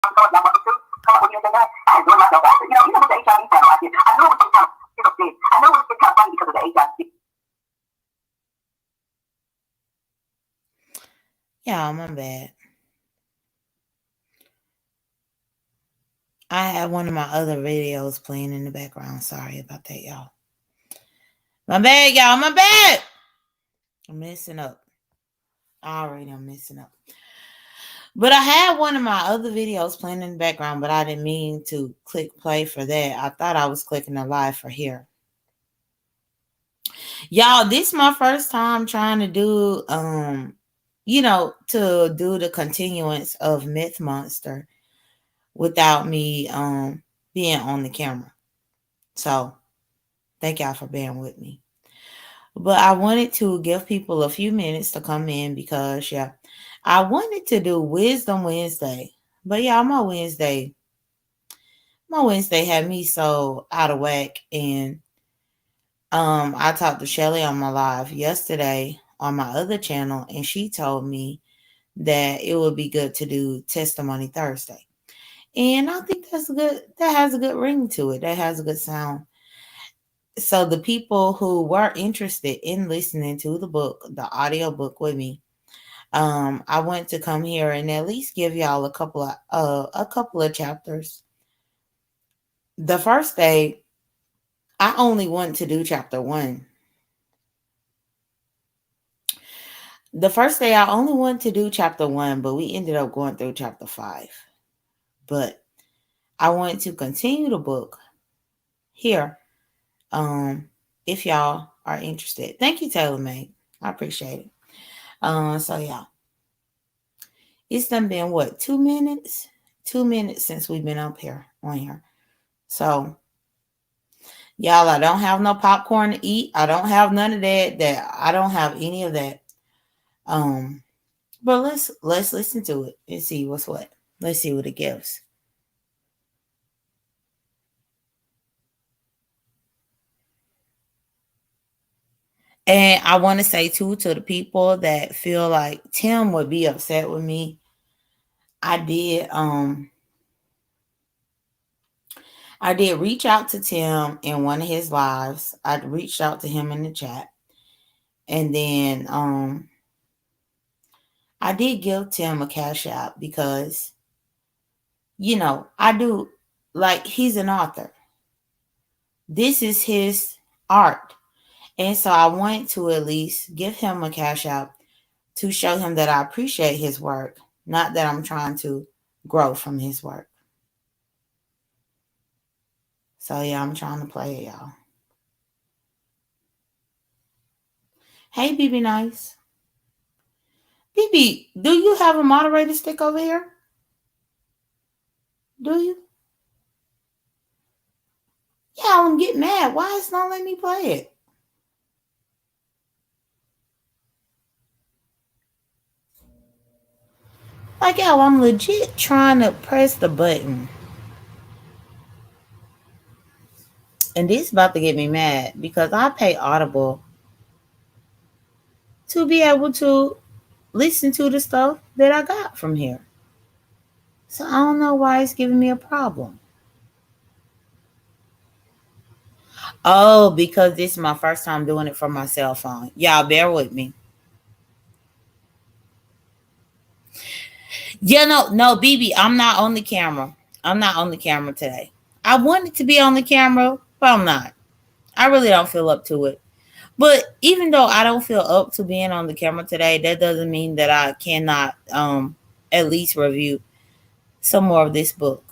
I enjoyed myself. Even with the HIV channel I did, I knew it was kind of, I knew it was kind of funny because of the HIV. Yeah, my bad. I had one of my other videos playing in the background. Sorry about that, y'all. My bad, y'all. My bad. I'm messing up. Already, I'm messing up. But I had one of my other videos playing in the background, but I didn't mean to click play for that. I thought I was clicking the live for here. Y'all, this is my first time trying to do, to do the continuance of Myth Monster without me being on the camera. So thank y'all for bearing with me. But I wanted to give people a few minutes to come in because I wanted to do Wisdom Wednesday. But yeah, my Wednesday had me so out of whack. And I talked to Shelly on my live yesterday on my other channel, and she told me that it would be good to do Testimony Thursday. And I think that has a good ring to it. That has a good sound. So the people who were interested in listening to the audio book with me, I want to come here and at least give y'all a couple of chapters. The first day, I only want to do chapter 1. The first day I only wanted to do chapter 1, but we ended up going through chapter 5. But I want to continue the book here. If y'all are interested. Thank you, Taylor May. I appreciate it. So yeah. It's done been what, 2 minutes? 2 minutes since we've been up here on here. So y'all, I don't have no popcorn to eat. I don't have none of that. I don't have any of that. But let's listen to it and see what's what. Let's see what it gives. And I want to say too to the people that feel like Tim would be upset with me. I did reach out to Tim in one of his lives. I reached out to him in the chat. And then I did give Tim a cash out because I do, like, he's an author. This is his art. And so I want to at least give him a cash out to show him that I appreciate his work, not that I'm trying to grow from his work. So yeah, I'm trying to play it, y'all. Hey, BB Nice. BB, do you have a moderator stick over here? Do you? Yeah, I'm getting mad. Why is it not letting me play it? Like, yo, I'm legit trying to press the button. And this is about to get me mad because I pay Audible to be able to listen to the stuff that I got from here. So I don't know why it's giving me a problem. Oh, because this is my first time doing it from my cell phone. Y'all bear with me. Yeah, no, BB, I'm not on the camera. I'm not on the camera today. I wanted to be on the camera, but I'm not. I really don't feel up to it. But even though I don't feel up to being on the camera today, that doesn't mean that I cannot at least review some more of this book.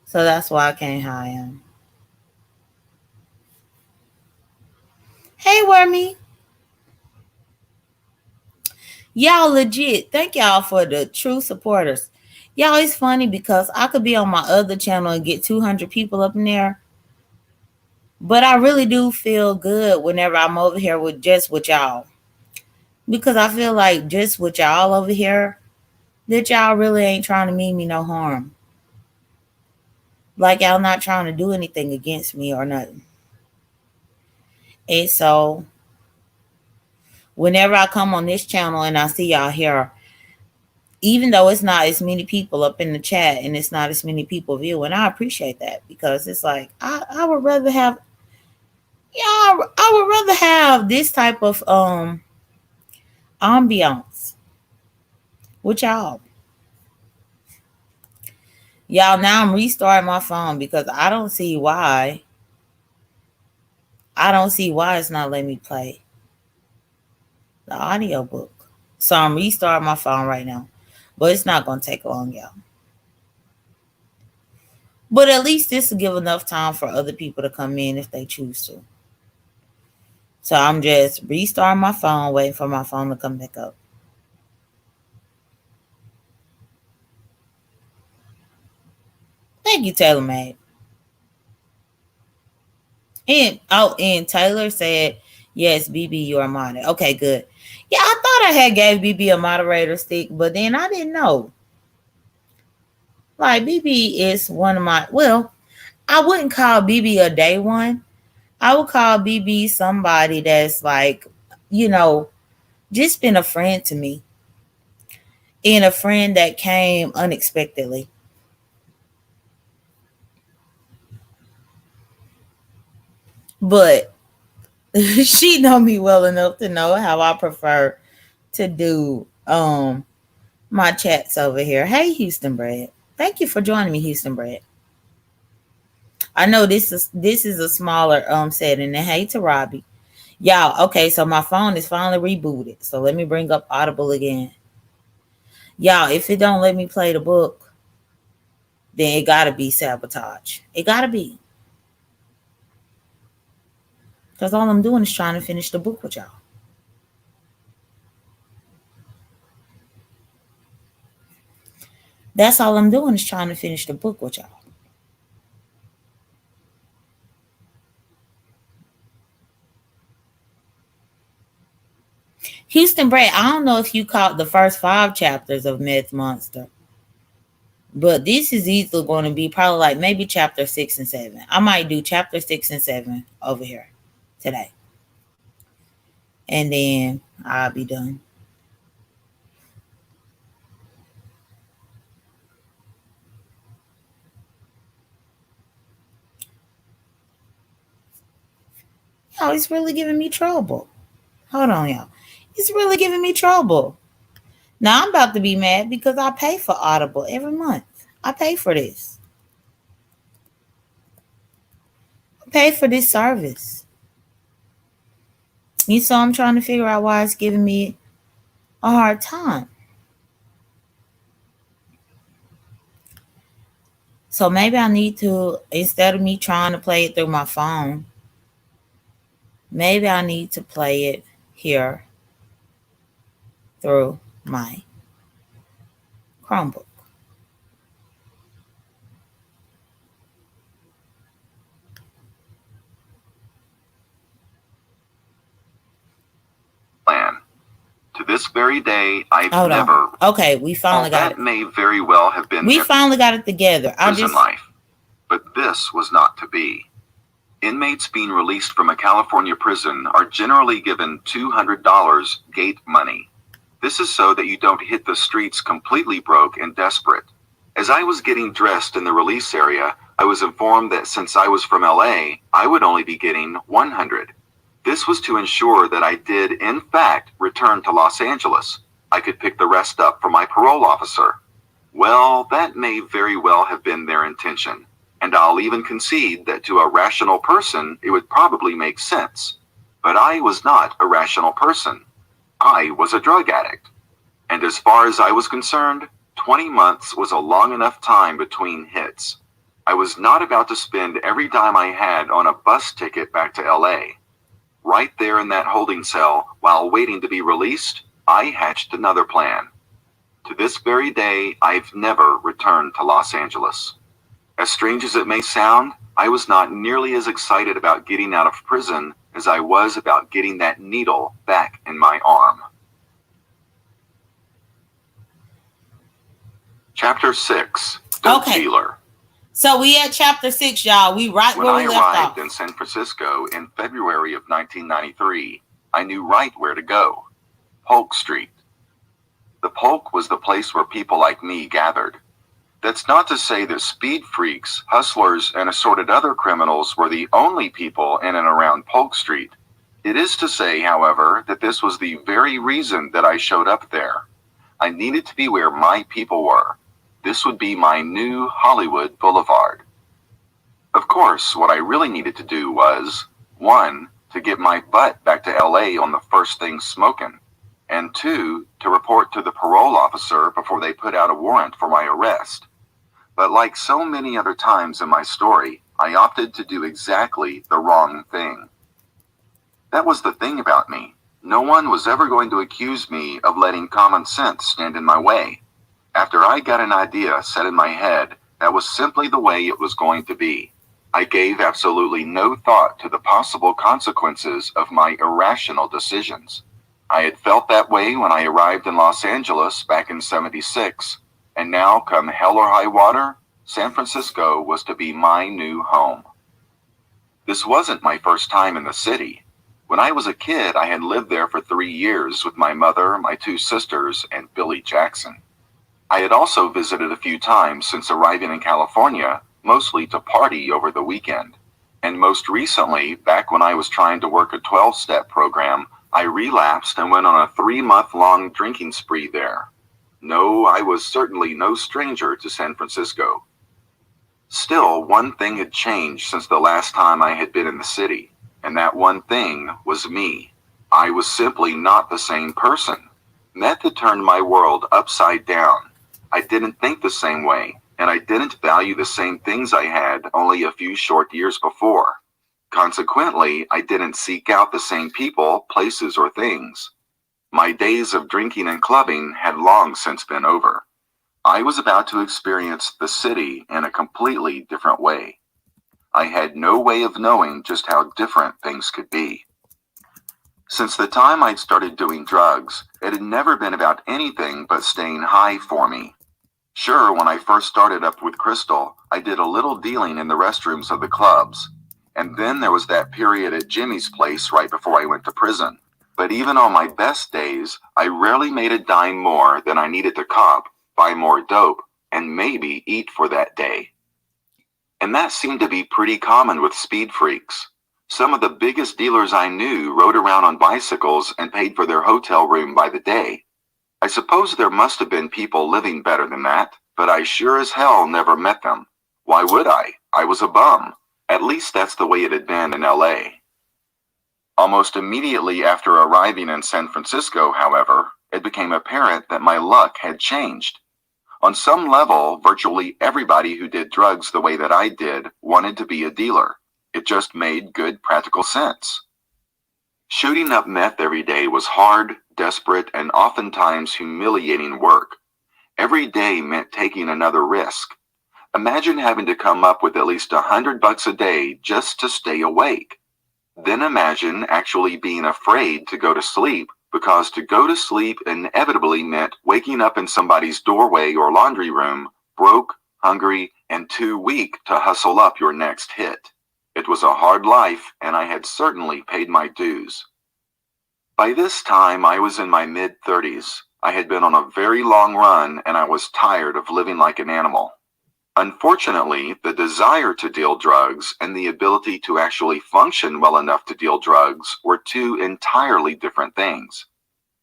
So that's why I came how I am. Hey, Wormy. Y'all legit. Thank y'all for the true supporters. Y'all, it's funny because I could be on my other channel and get 200 people up in there. But I really do feel good whenever I'm over here with y'all. Because I feel like just with y'all over here, that y'all really ain't trying to mean me no harm. Like y'all not trying to do anything against me or nothing. And so whenever I come on this channel and I see y'all here, even though it's not as many people up in the chat and it's not as many people viewing, I appreciate that, because it's like I would rather have, I would rather have this type of ambiance with y'all. Y'all, now I'm restarting my phone because I don't see why. I don't see why it's not letting me play the audiobook. So I'm restarting my phone right now. But it's not going to take long, y'all. But at least this will give enough time for other people to come in if they choose to. So I'm just restarting my phone, waiting for my phone to come back up. Thank you, Taylor May. And Taylor said, yes, BB, you're a moderator. Okay, good. Yeah, I thought I had gave BB a moderator stick, but then I didn't know. Like, BB is one of my, well, I wouldn't call BB a day one. I would call BB somebody that's like, just been a friend to me. And a friend that came unexpectedly. But she know me well enough to know how I prefer to do my chats over here. Hey, Houston Bread. Thank you for joining me, Houston Bread. I know this is a smaller setting. And hey to Robbie. Y'all, okay, so my phone is finally rebooted. So let me bring up Audible again. Y'all, if it don't let me play the book, then it gotta be sabotage. It gotta be. Because all I'm doing is trying to finish the book with y'all. That's all I'm doing is trying to finish the book with y'all. Houston Brad, I don't know if you caught the first 5 chapters of Meth Monster, but this is easily going to be probably like maybe chapter 6 and 7. I might do chapter 6 and 7 over here today. And then I'll be done. Oh, it's really giving me trouble. Hold on, y'all. It's really giving me trouble. Now I'm about to be mad because I pay for Audible every month. I pay for this. I pay for this service. So I'm trying to figure out why it's giving me a hard time. So maybe I need to, instead of me trying to play it through my phone, maybe I need to play it here through my Chromebook. Plan. To this very day, I've Hold never. on. Okay, we finally got it. That may very well have been. We finally got it together. Prison life, but this was not to be. Inmates being released from a California prison are generally given $200 gate money. This is so that you don't hit the streets completely broke and desperate. As I was getting dressed in the release area, I was informed that since I was from LA, I would only be getting $100. This was to ensure that I did, in fact, return to Los Angeles. I could pick the rest up from my parole officer. Well, that may very well have been their intention. And I'll even concede that to a rational person, it would probably make sense. But I was not a rational person. I was a drug addict. And as far as I was concerned, 20 months was a long enough time between hits. I was not about to spend every dime I had on a bus ticket back to LA. Right there in that holding cell, while waiting to be released, I hatched another plan. To this very day, I've never returned to Los Angeles. As strange as it may sound, I was not nearly as excited about getting out of prison as I was about getting that needle back in my arm. Chapter 6. Dope Dealer. So we at chapter 6, y'all. We right when where we left off. When I arrived in San Francisco in February of 1993, I knew right where to go. Polk Street. The Polk was the place where people like me gathered. That's not to say that speed freaks, hustlers, and assorted other criminals were the only people in and around Polk Street. It is to say, however, that this was the very reason that I showed up there. I needed to be where my people were. This would be my new Hollywood Boulevard. Of course, what I really needed to do was, 1, to get my butt back to LA on the first thing smoking, and 2, to report to the parole officer before they put out a warrant for my arrest. But like so many other times in my story, I opted to do exactly the wrong thing. That was the thing about me. No one was ever going to accuse me of letting common sense stand in my way. After I got an idea set in my head, that was simply the way it was going to be. I gave absolutely no thought to the possible consequences of my irrational decisions. I had felt that way when I arrived in Los Angeles back in '76, and now, come hell or high water, San Francisco was to be my new home. This wasn't my first time in the city. When I was a kid, I had lived there for 3 years with my mother, my 2 sisters, and Billy Jackson. I had also visited a few times since arriving in California, mostly to party over the weekend. And most recently, back when I was trying to work a 12-step program, I relapsed and went on a 3-month-long drinking spree there. No, I was certainly no stranger to San Francisco. Still, one thing had changed since the last time I had been in the city, and that one thing was me. I was simply not the same person. Meth had turned my world upside down. I didn't think the same way, and I didn't value the same things I had only a few short years before. Consequently, I didn't seek out the same people, places, or things. My days of drinking and clubbing had long since been over. I was about to experience the city in a completely different way. I had no way of knowing just how different things could be. Since the time I'd started doing drugs, it had never been about anything but staying high for me. Sure, when I first started up with Crystal, I did a little dealing in the restrooms of the clubs. And then there was that period at Jimmy's place right before I went to prison. But even on my best days, I rarely made a dime more than I needed to cop, buy more dope, and maybe eat for that day. And that seemed to be pretty common with speed freaks. Some of the biggest dealers I knew rode around on bicycles and paid for their hotel room by the day. I suppose there must have been people living better than that, but I sure as hell never met them. Why would I? I was a bum. At least that's the way it had been in LA. Almost immediately after arriving in San Francisco, however, it became apparent that my luck had changed. On some level, virtually everybody who did drugs the way that I did wanted to be a dealer. It just made good practical sense. Shooting up meth every day was hard, desperate, and oftentimes humiliating work. Every day meant taking another risk. Imagine having to come up with at least $100 a day just to stay awake. Then imagine actually being afraid to go to sleep, because to go to sleep inevitably meant waking up in somebody's doorway or laundry room, broke, hungry, and too weak to hustle up your next hit. It was a hard life, and I had certainly paid my dues. By this time, I was in my mid-30s. I had been on a very long run, and I was tired of living like an animal. Unfortunately, the desire to deal drugs and the ability to actually function well enough to deal drugs were 2 entirely different things.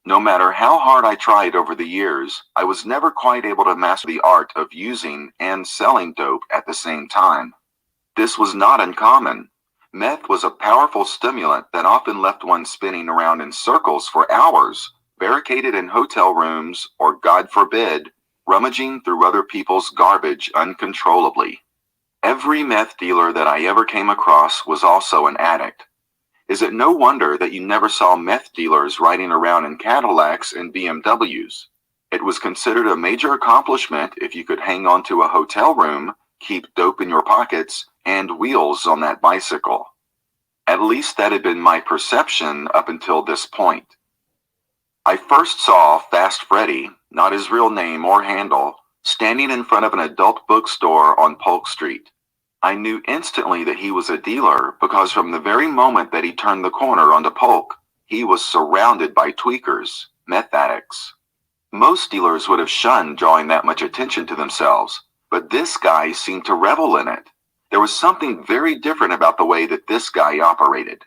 No matter how hard I tried over the years, I was never quite able to master the art of using and selling dope at the same time. This was not uncommon. Meth was a powerful stimulant that often left one spinning around in circles for hours, barricaded in hotel rooms, or, God forbid, rummaging through other people's garbage uncontrollably. Every meth dealer that I ever came across was also an addict. Is it no wonder that you never saw meth dealers riding around in Cadillacs and BMWs? It was considered a major accomplishment if you could hang on to a hotel room, keep dope in your pockets, and wheels on that bicycle. At least that had been my perception up until this point. I first saw Fast Freddy, not his real name or handle, standing in front of an adult bookstore on Polk Street. I knew instantly that he was a dealer because from the very moment that he turned the corner onto Polk, he was surrounded by tweakers, meth addicts. Most dealers would have shunned drawing that much attention to themselves, but this guy seemed to revel in it. There was something very different about the way that this guy operated.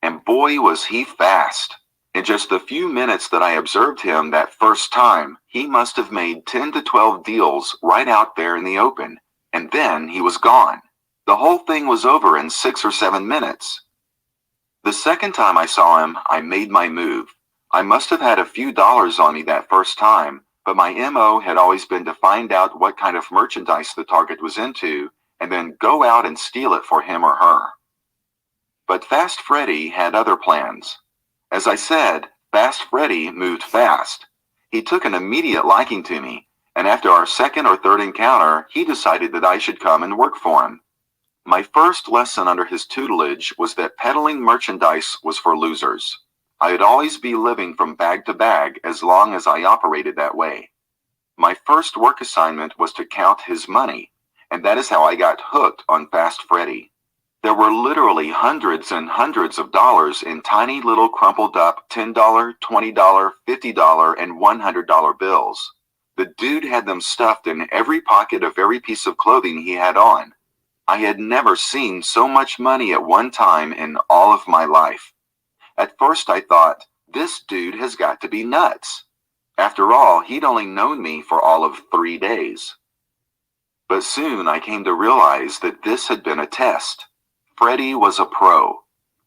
And boy, was he fast. In just the few minutes that I observed him that first time, he must have made 10 to 12 deals right out there in the open, and then he was gone. The whole thing was over in 6 or 7 minutes. The second time I saw him, I made my move. I must have had a few dollars on me that first time, but my MO had always been to find out what kind of merchandise the target was into, and then go out and steal it for him or her. But Fast Freddy had other plans. As I said, Fast Freddy moved fast. He took an immediate liking to me, and after our second or third encounter, he decided that I should come and work for him. My first lesson under his tutelage was that peddling merchandise was for losers. I'd always be living from bag to bag as long as I operated that way. My first work assignment was to count his money, and that is how I got hooked on Fast Freddy. There were literally hundreds and hundreds of dollars in tiny little crumpled up $10, $20, $50, and $100 bills. The dude had them stuffed in every pocket of every piece of clothing he had on. I had never seen so much money at one time in all of my life. At first I thought, this dude has got to be nuts. After all, he'd only known me for all of 3 days. But soon I came to realize that this had been a test. Freddy was a pro.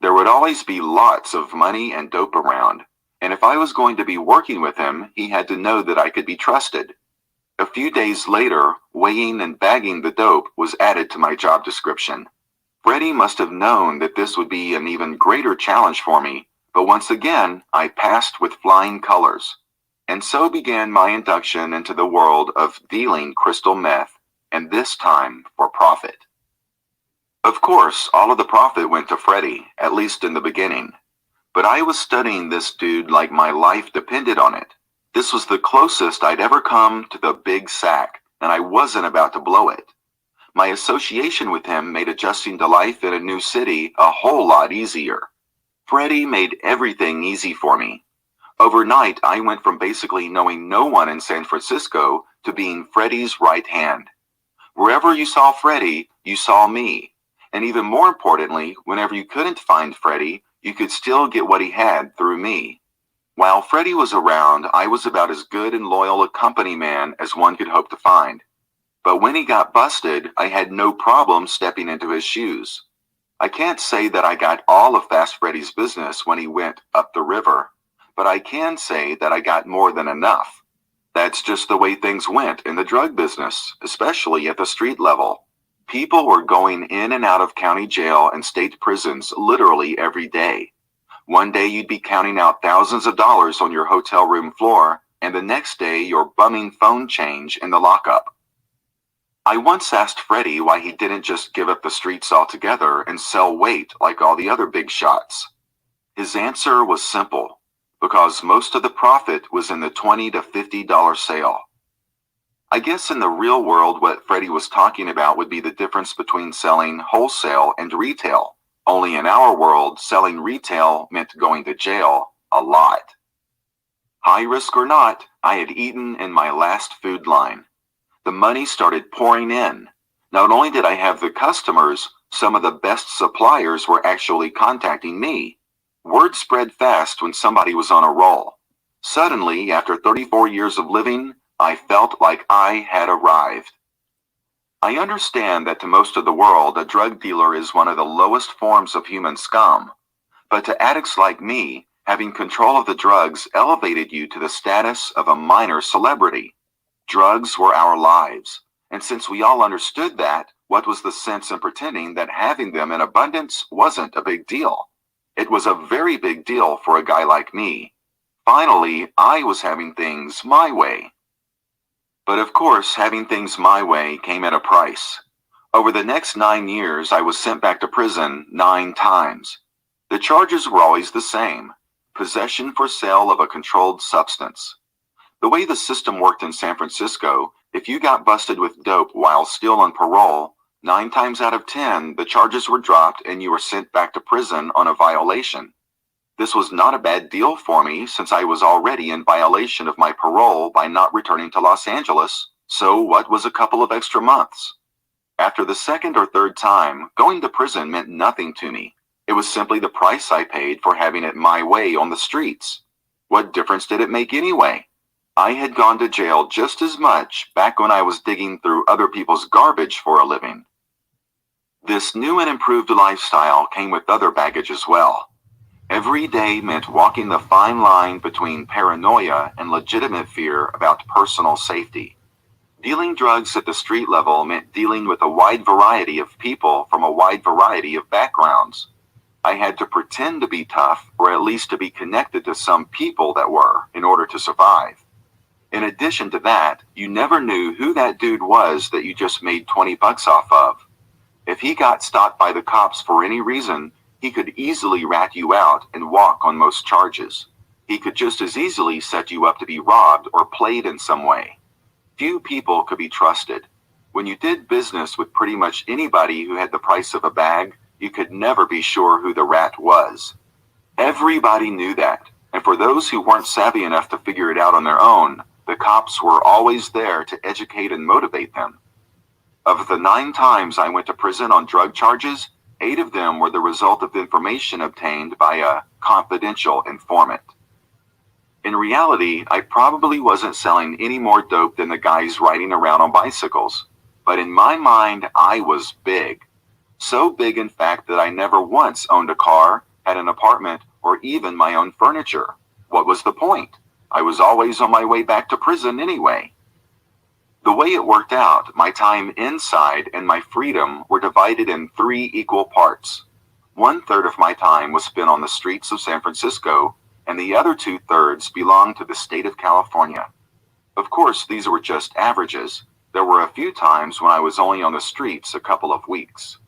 There would always be lots of money and dope around, and if I was going to be working with him, he had to know that I could be trusted. A few days later, weighing and bagging the dope was added to my job description. Freddy must have known that this would be an even greater challenge for me, but once again, I passed with flying colors. And so began my induction into the world of dealing crystal meth, and this time for profit. Of course, all of the profit went to Freddy, at least in the beginning. But I was studying this dude like my life depended on it. This was the closest I'd ever come to the big sack, and I wasn't about to blow it. My association with him made adjusting to life in a new city a whole lot easier. Freddy made everything easy for me. Overnight, I went from basically knowing no one in San Francisco to being Freddy's right hand. Wherever you saw Freddy, you saw me. And even more importantly, whenever you couldn't find Freddy, you could still get what he had through me. While Freddy was around, I was about as good and loyal a company man as one could hope to find. But when he got busted, I had no problem stepping into his shoes. I can't say that I got all of Fast Freddy's business when he went up the river, but I can say that I got more than enough. That's just the way things went in the drug business, especially at the street level. People were going in and out of county jail and state prisons literally every day. One day you'd be counting out thousands of dollars on your hotel room floor, and the next day you're bumming phone change in the lockup. I once asked Freddy why he didn't just give up the streets altogether and sell weight like all the other big shots. His answer was simple, because most of the profit was in the $20 to $50 sale. I guess in the real world what Freddy was talking about would be the difference between selling wholesale and retail. Only in our world, selling retail meant going to jail a lot. High risk or not, I had eaten in my last food line. The money started pouring in. Not only did I have the customers, some of the best suppliers were actually contacting me. Word spread fast when somebody was on a roll. Suddenly, after 34 years of living, I felt like I had arrived. I understand that to most of the world, a drug dealer is one of the lowest forms of human scum. But to addicts like me, having control of the drugs elevated you to the status of a minor celebrity. Drugs were our lives, and since we all understood that, what was the sense in pretending that having them in abundance wasn't a big deal? It was a very big deal for a guy like me. Finally, I was having things my way. But of course, having things my way came at a price. Over the next 9 years, I was sent back to prison 9 times. The charges were always the same: possession for sale of a controlled substance. The way the system worked in San Francisco, if you got busted with dope while still on parole, 9 times out of 10, the charges were dropped and you were sent back to prison on a violation. This was not a bad deal for me since I was already in violation of my parole by not returning to Los Angeles, so what was a couple of extra months? After the second or third time, going to prison meant nothing to me. It was simply the price I paid for having it my way on the streets. What difference did it make anyway? I had gone to jail just as much back when I was digging through other people's garbage for a living. This new and improved lifestyle came with other baggage as well. Every day meant walking the fine line between paranoia and legitimate fear about personal safety. Dealing drugs at the street level meant dealing with a wide variety of people from a wide variety of backgrounds. I had to pretend to be tough, or at least to be connected to some people that were, in order to survive. In addition to that, you never knew who that dude was that you just made 20 bucks off of. If he got stopped by the cops for any reason, he could easily rat you out and walk on most charges. He could just as easily set you up to be robbed or played in some way. Few people could be trusted. When you did business with pretty much anybody who had the price of a bag, you could never be sure who the rat was. Everybody knew that, and for those who weren't savvy enough to figure it out on their own, the cops were always there to educate and motivate them. Of the 9 times I went to prison on drug charges, 8 of them were the result of information obtained by a confidential informant. In reality, I probably wasn't selling any more dope than the guys riding around on bicycles. But in my mind, I was big. So big, in fact, that I never once owned a car, had an apartment, or even my own furniture. What was the point? I was always on my way back to prison anyway. The way it worked out, my time inside and my freedom were divided in 3 equal parts. 1/3 of my time was spent on the streets of San Francisco, and the other 2/3 belonged to the state of California. Of course, these were just averages. There were a few times when I was only on the streets a couple of weeks.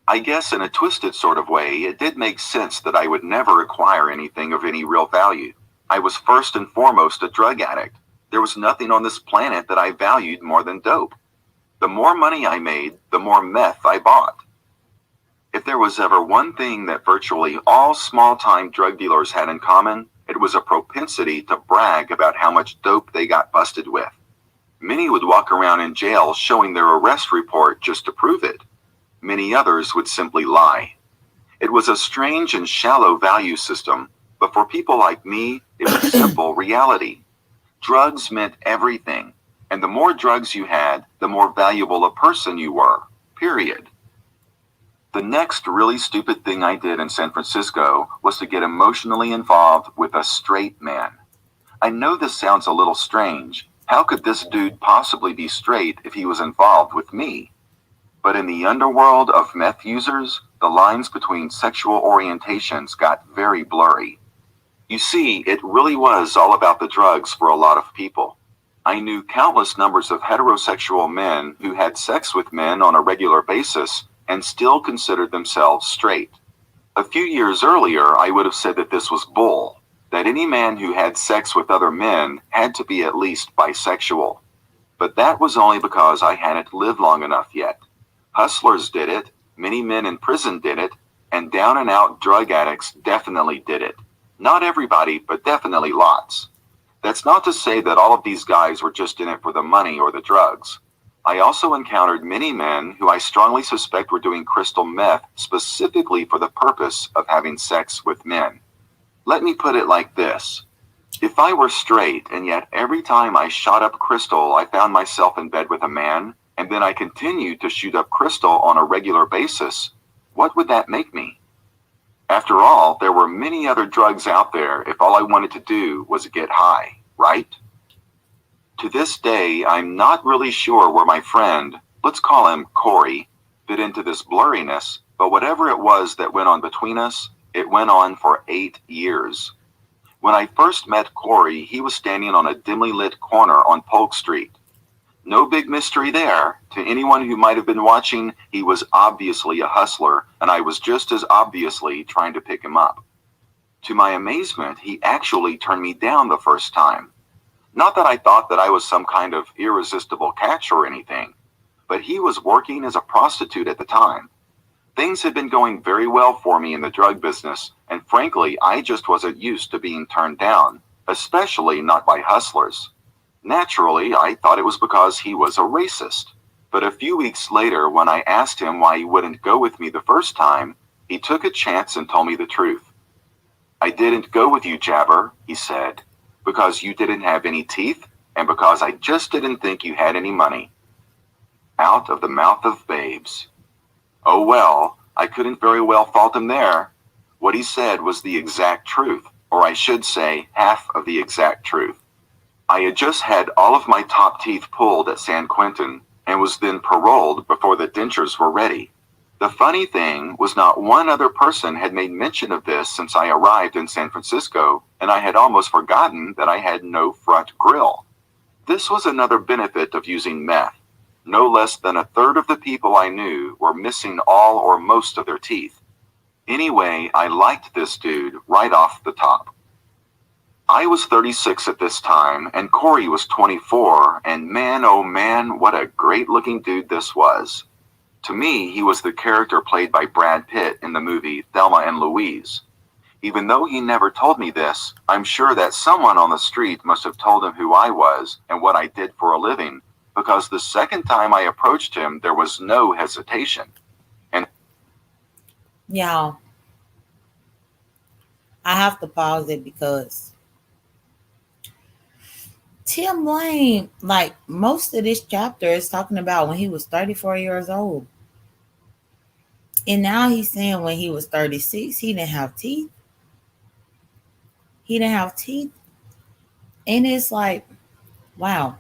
I guess in a twisted sort of way, it did make sense that I would never acquire anything of any real value. I was first and foremost a drug addict. There was nothing on this planet that I valued more than dope. The more money I made, the more meth I bought. If there was ever one thing that virtually all small-time drug dealers had in common, it was a propensity to brag about how much dope they got busted with. Many would walk around in jail showing their arrest report just to prove it. Many others would simply lie. It was a strange and shallow value system, but for people like me, it was simple reality. Drugs meant everything, and the more drugs you had, the more valuable a person you were, period. The next really stupid thing I did in San Francisco was to get emotionally involved with a straight man. I know this sounds a little strange. How could this dude possibly be straight if he was involved with me? But in the underworld of meth users, the lines between sexual orientations got very blurry. You see, it really was all about the drugs for a lot of people. I knew countless numbers of heterosexual men who had sex with men on a regular basis and still considered themselves straight. A few years earlier, I would have said that this was bull, that any man who had sex with other men had to be at least bisexual. But that was only because I hadn't lived long enough yet. Hustlers did it, many men in prison did it, and down-and-out drug addicts definitely did it. Not everybody, but definitely lots. That's not to say that all of these guys were just in it for the money or the drugs. I also encountered many men who I strongly suspect were doing crystal meth specifically for the purpose of having sex with men. Let me put it like this. If I were straight and yet every time I shot up crystal I found myself in bed with a man, and then I continued to shoot up crystal on a regular basis, what would that make me? After all, there were many other drugs out there if all I wanted to do was get high, right? To this day, I'm not really sure where my friend, let's call him Corey, fit into this blurriness, but whatever it was that went on between us, it went on for 8 years. When I first met Corey, he was standing on a dimly lit corner on Polk Street. No big mystery there. To anyone who might have been watching, he was obviously a hustler, and I was just as obviously trying to pick him up. To my amazement, he actually turned me down the first time. Not that I thought that I was some kind of irresistible catch or anything, but he was working as a prostitute at the time. Things had been going very well for me in the drug business, and frankly, I just wasn't used to being turned down, especially not by hustlers. Naturally, I thought it was because he was a racist. But a few weeks later, when I asked him why he wouldn't go with me the first time, he took a chance and told me the truth. "I didn't go with you, Jabber," he said, "because you didn't have any teeth, and because I just didn't think you had any money." Out of the mouth of babes. Oh well, I couldn't very well fault him there. What he said was the exact truth, or I should say, half of the exact truth. I had just had all of my top teeth pulled at San Quentin, and was then paroled before the dentures were ready. The funny thing was not one other person had made mention of this since I arrived in San Francisco, and I had almost forgotten that I had no front grill. This was another benefit of using meth. No less than a third of the people I knew were missing all or most of their teeth. Anyway, I liked this dude right off the top. I was 36 at this time, and Corey was 24, and man, oh man, what a great-looking dude this was. To me, he was the character played by Brad Pitt in the movie Thelma and Louise. Even though he never told me this, I'm sure that someone on the street must have told him who I was and what I did for a living, because the second time I approached him, there was no hesitation. Y'all, I have to pause it because Tim Lane, like most of this chapter is talking about when he was 34 years old. And now he's saying when he was 36, he didn't have teeth. He didn't have teeth. And it's like, wow.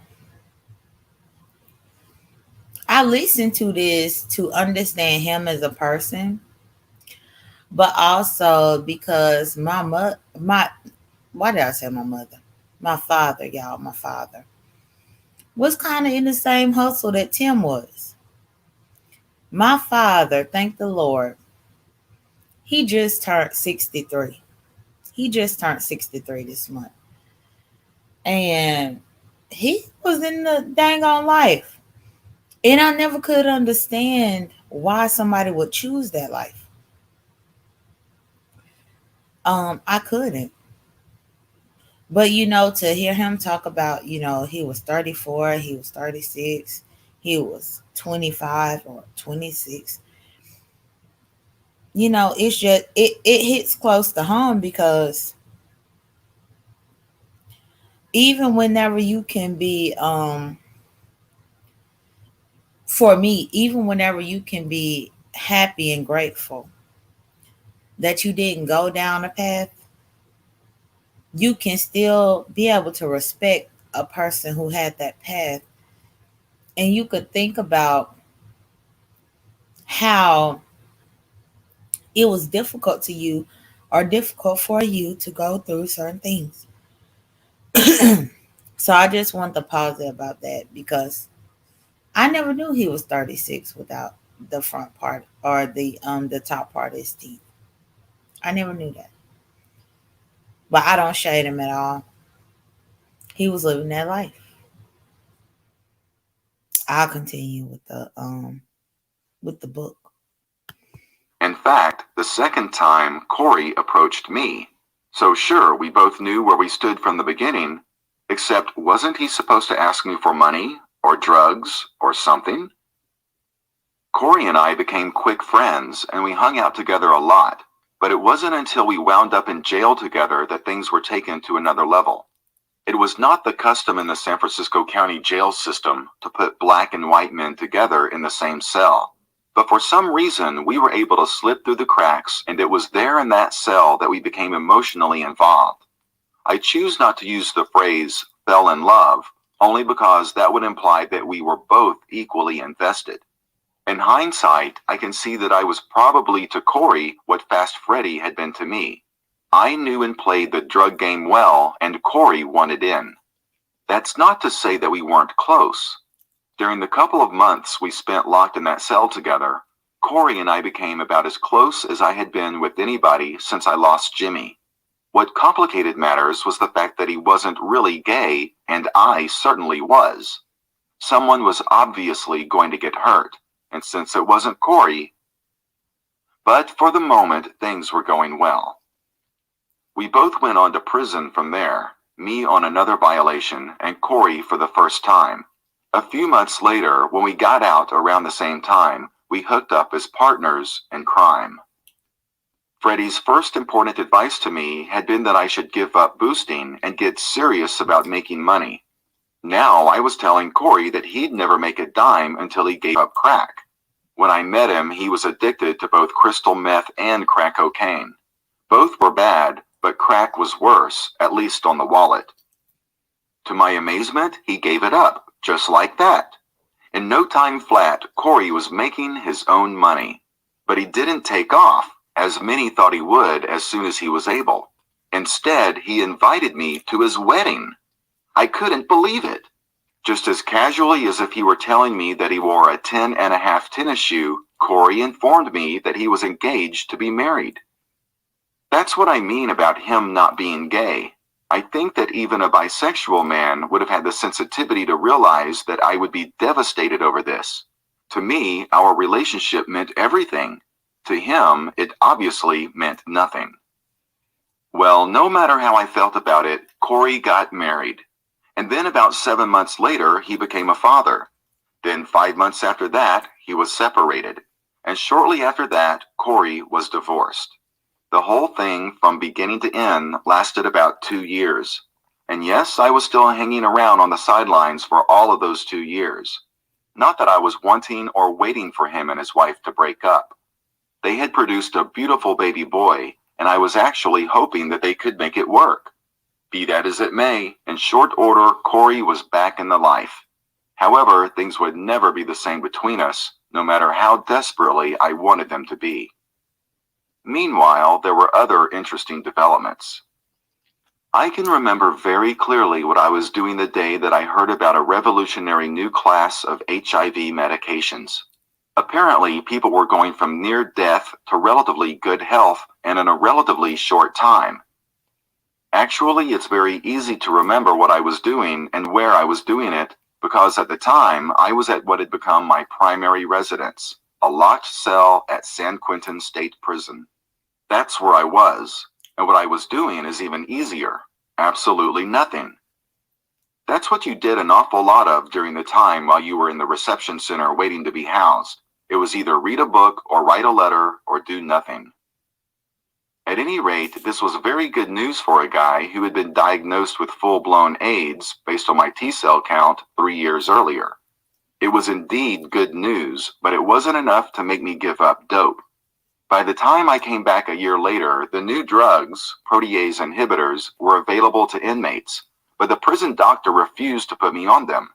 I listened to this to understand him as a person, but also because why did I say my mother? My father, y'all, my father was kind of in the same hustle that Tim was. My father, thank the Lord, he just turned 63. He just turned 63 this month. And he was in the dang on life. And I never could understand why somebody would choose that life. I couldn't. But, to hear him talk about, he was 34, he was 36, he was 25 or 26. It's just, it hits close to home because even whenever you can be, for me, even whenever you can be happy and grateful that you didn't go down a path, you can still be able to respect a person who had that path. And you could think about how it was difficult to you or difficult for you to go through certain things. So I just want to pause there about that because I never knew he was 36 without the front part or the top part of his teeth. I never knew that. But I don't shade him at all. He was living that life. I'll continue with the book. In fact, the second time Corey approached me. So sure, we both knew where we stood from the beginning, except wasn't he supposed to ask me for money or drugs or something? Corey and I became quick friends and we hung out together a lot, but it wasn't until we wound up in jail together that things were taken to another level. It was not the custom in the San Francisco County jail system to put black and white men together in the same cell. But for some reason, we were able to slip through the cracks, and it was there in that cell that we became emotionally involved. I choose not to use the phrase fell in love, only because that would imply that we were both equally invested. In hindsight, I can see that I was probably to Corey what Fast Freddy had been to me. I knew and played the drug game well, and Corey wanted in. That's not to say that we weren't close. During the couple of months we spent locked in that cell together, Corey and I became about as close as I had been with anybody since I lost Jimmy. What complicated matters was the fact that he wasn't really gay, and I certainly was. Someone was obviously going to get hurt, and since it wasn't Corey, But for the moment, things were going well. We both went on to prison from there, me on another violation and Corey for the first time. A few months later, when we got out around the same time, we hooked up as partners in crime. Freddie's first important advice to me had been that I should give up boosting and get serious about making money. Now I was telling Corey that he'd never make a dime until he gave up crack. When I met him, he was addicted to both crystal meth and crack cocaine. Both were bad, but crack was worse, at least on the wallet. To my amazement, he gave it up, just like that. In no time flat, Corey was making his own money. But he didn't take off, as many thought he would as soon as he was able. Instead, he invited me to his wedding. I couldn't believe it. Just as casually as if he were telling me that he wore a 10.5 tennis shoe, Corey informed me that he was engaged to be married. That's what I mean about him not being gay. I think that even a bisexual man would have had the sensitivity to realize that I would be devastated over this. To me, our relationship meant everything. To him, it obviously meant nothing. Well, no matter how I felt about it, Corey got married. And then about 7 months later, he became a father. Then 5 months after that, he was separated. And shortly after that, Corey was divorced. The whole thing, from beginning to end, lasted about 2 years. And yes, I was still hanging around on the sidelines for all of those 2 years. Not that I was wanting or waiting for him and his wife to break up. They had produced a beautiful baby boy, and I was actually hoping that they could make it work. Be that as it may, in short order, Corey was back in the life. However, things would never be the same between us, no matter how desperately I wanted them to be. Meanwhile, there were other interesting developments. I can remember very clearly what I was doing the day that I heard about a revolutionary new class of HIV medications. Apparently, people were going from near death to relatively good health and in a relatively short time. Actually, it's very easy to remember what I was doing and where I was doing it, because at the time, I was at what had become my primary residence, a locked cell at San Quentin State Prison. That's where I was, and what I was doing is even easier. Absolutely nothing. That's what you did an awful lot of during the time while you were in the reception center waiting to be housed. It was either read a book or write a letter or do nothing. At any rate, this was very good news for a guy who had been diagnosed with full-blown AIDS based on my T-cell count 3 years earlier. It was indeed good news, but it wasn't enough to make me give up dope. By the time I came back a year later, the new drugs, protease inhibitors, were available to inmates, but the prison doctor refused to put me on them.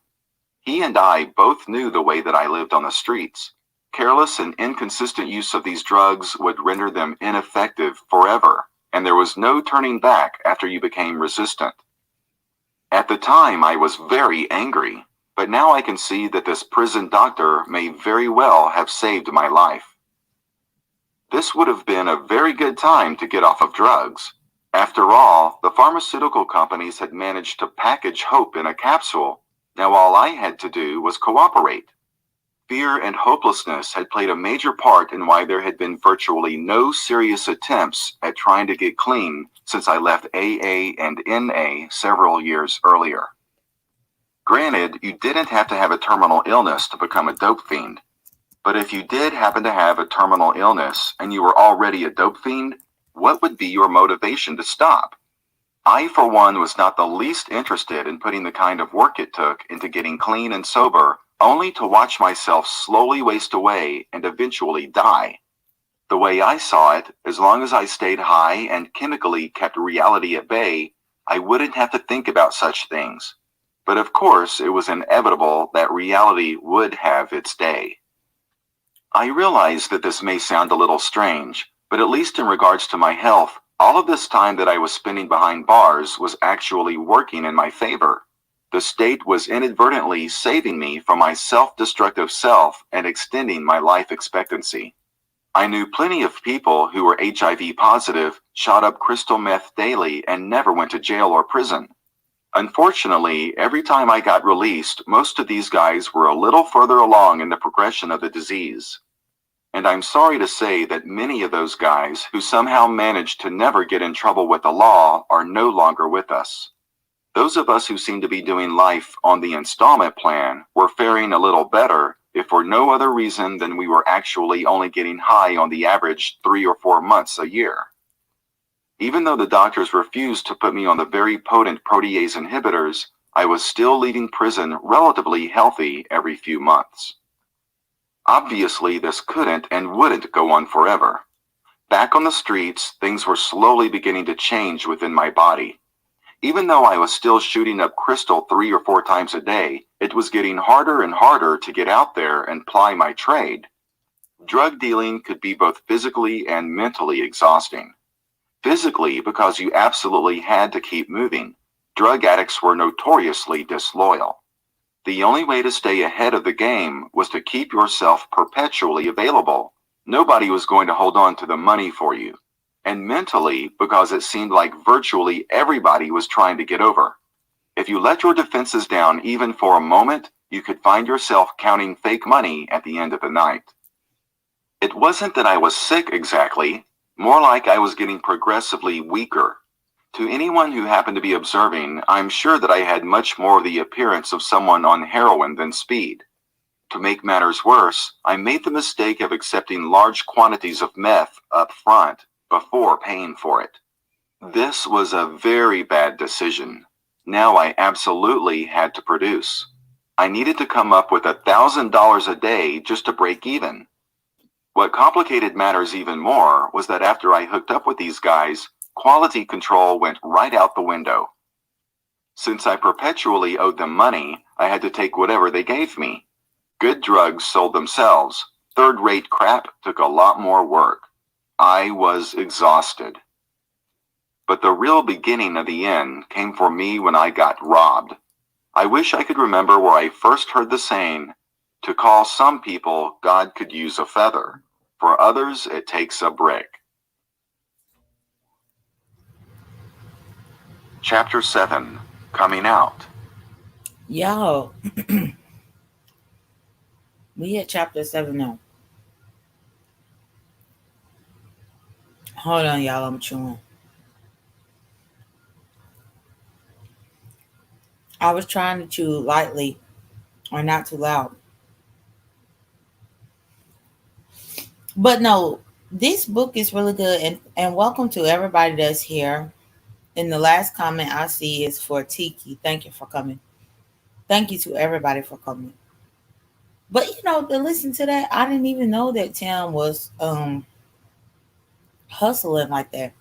He and I both knew the way that I lived on the streets. Careless and inconsistent use of these drugs would render them ineffective forever, and there was no turning back after you became resistant. At the time, I was very angry, but now I can see that this prison doctor may very well have saved my life. This would have been a very good time to get off of drugs. After all, the pharmaceutical companies had managed to package hope in a capsule. Now all I had to do was cooperate. Fear and hopelessness had played a major part in why there had been virtually no serious attempts at trying to get clean since I left AA and NA several years earlier. Granted, you didn't have to have a terminal illness to become a dope fiend. But if you did happen to have a terminal illness and you were already a dope fiend, what would be your motivation to stop? I, for one, was not the least interested in putting the kind of work it took into getting clean and sober, only to watch myself slowly waste away and eventually die. The way I saw it, as long as I stayed high and chemically kept reality at bay, I wouldn't have to think about such things. But of course, it was inevitable that reality would have its day. I realize that this may sound a little strange, but at least in regards to my health, all of this time that I was spending behind bars was actually working in my favor. The state was inadvertently saving me from my self-destructive self and extending my life expectancy. I knew plenty of people who were HIV positive, shot up crystal meth daily, and never went to jail or prison. Unfortunately, every time I got released, most of these guys were a little further along in the progression of the disease. And I'm sorry to say that many of those guys who somehow managed to never get in trouble with the law are no longer with us. Those of us who seem to be doing life on the installment plan were faring a little better, if for no other reason than we were actually only getting high on the average 3 or 4 months a year. Even though the doctors refused to put me on the very potent protease inhibitors, I was still leaving prison relatively healthy every few months. Obviously, this couldn't and wouldn't go on forever. Back on the streets, things were slowly beginning to change within my body. Even though I was still shooting up crystal 3 or 4 times a day, it was getting harder and harder to get out there and ply my trade. Drug dealing could be both physically and mentally exhausting. Physically, because you absolutely had to keep moving. Drug addicts were notoriously disloyal. The only way to stay ahead of the game was to keep yourself perpetually available. Nobody was going to hold on to the money for you. And mentally, because it seemed like virtually everybody was trying to get over. If you let your defenses down even for a moment, you could find yourself counting fake money at the end of the night. It wasn't that I was sick exactly, more like I was getting progressively weaker. To anyone who happened to be observing, I'm sure that I had much more the appearance of someone on heroin than speed. To make matters worse, I made the mistake of accepting large quantities of meth up front before paying for it. This was a very bad decision. Now I absolutely had to produce. I needed to come up with $1,000 a day just to break even. What complicated matters even more was that after I hooked up with these guys, quality control went right out the window. Since I perpetually owed them money, I had to take whatever they gave me. Good drugs sold themselves. Third-rate crap took a lot more work. I was exhausted. But the real beginning of the end came for me when I got robbed. I wish I could remember where I first heard the saying, "To call some people, God could use a feather. For others, it takes a brick." Chapter 7, Coming Out. Y'all, we at chapter 7 now. Hold on, y'all, I'm chewing. I was trying to chew lightly or not too loud. But no, this book is really good, and welcome to everybody that's here. And the last comment I see is for Tiki. Thank you for coming. Thank you to everybody for coming. But to listen to that, I didn't even know that Tim was hustling like that.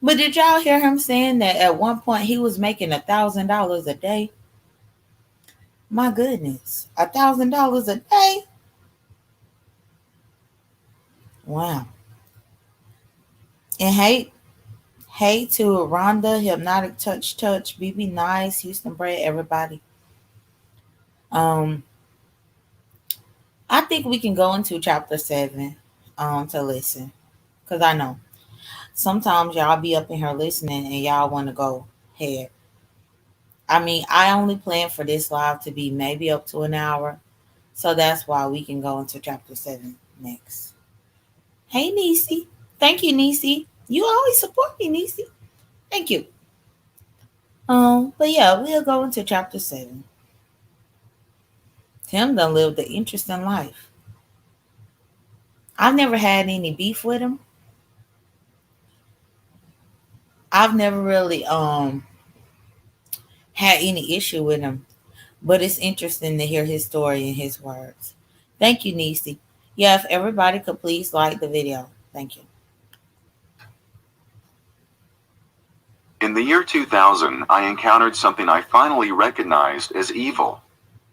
But did y'all hear him saying that at one point he was making $1,000 a day? My goodness, $1,000 a day? Wow. And hey to Rhonda, Hypnotic Touch, BB Nice, Houston Bread, everybody. I think we can go into chapter 7 to listen. Because I know sometimes y'all be up in here listening and y'all want to go ahead. I mean, I only plan for this live to be maybe up to an hour. So that's why we can go into chapter 7 next. Hey, Nisi. Thank you, Nisi. You always support me, Nisi. Thank you. But yeah, we'll go into chapter 7. Tim done lived an interesting life. I've never had any beef with him. I've never really had any issue with him. But it's interesting to hear his story and his words. Thank you, Nisi. Yeah, if everybody could please like the video. Thank you. In the year 2000, I encountered something I finally recognized as evil.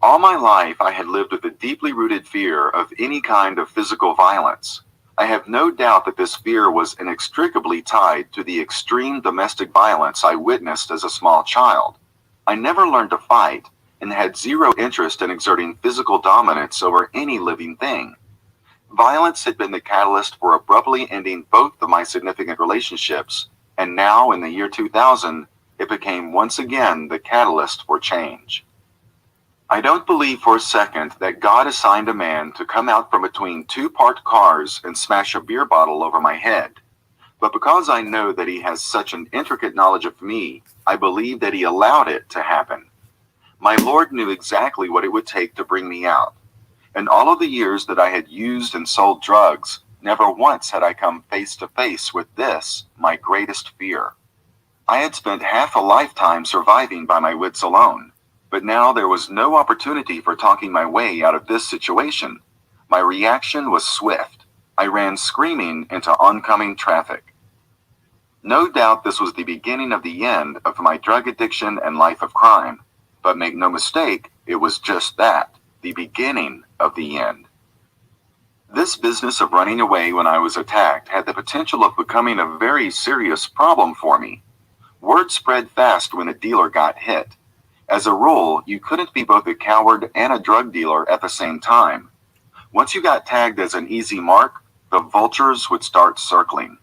All my life, I had lived with a deeply rooted fear of any kind of physical violence. I have no doubt that this fear was inextricably tied to the extreme domestic violence I witnessed as a small child. I never learned to fight and had zero interest in exerting physical dominance over any living thing. Violence had been the catalyst for abruptly ending both of my significant relationships, and now in the year 2000, it became once again the catalyst for change. I don't believe for a second that God assigned a man to come out from between two parked cars and smash a beer bottle over my head. But because I know that he has such an intricate knowledge of me, I believe that he allowed it to happen. My Lord knew exactly what it would take to bring me out. In all of the years that I had used and sold drugs, never once had I come face to face with this, my greatest fear. I had spent half a lifetime surviving by my wits alone, but now there was no opportunity for talking my way out of this situation. My reaction was swift. I ran screaming into oncoming traffic. No doubt this was the beginning of the end of my drug addiction and life of crime, but make no mistake, it was just that, the beginning of the end. This business of running away when I was attacked had the potential of becoming a very serious problem for me. Word spread fast when a dealer got hit. As a rule, you couldn't be both a coward and a drug dealer at the same time. Once you got tagged as an easy mark, the vultures would start circling.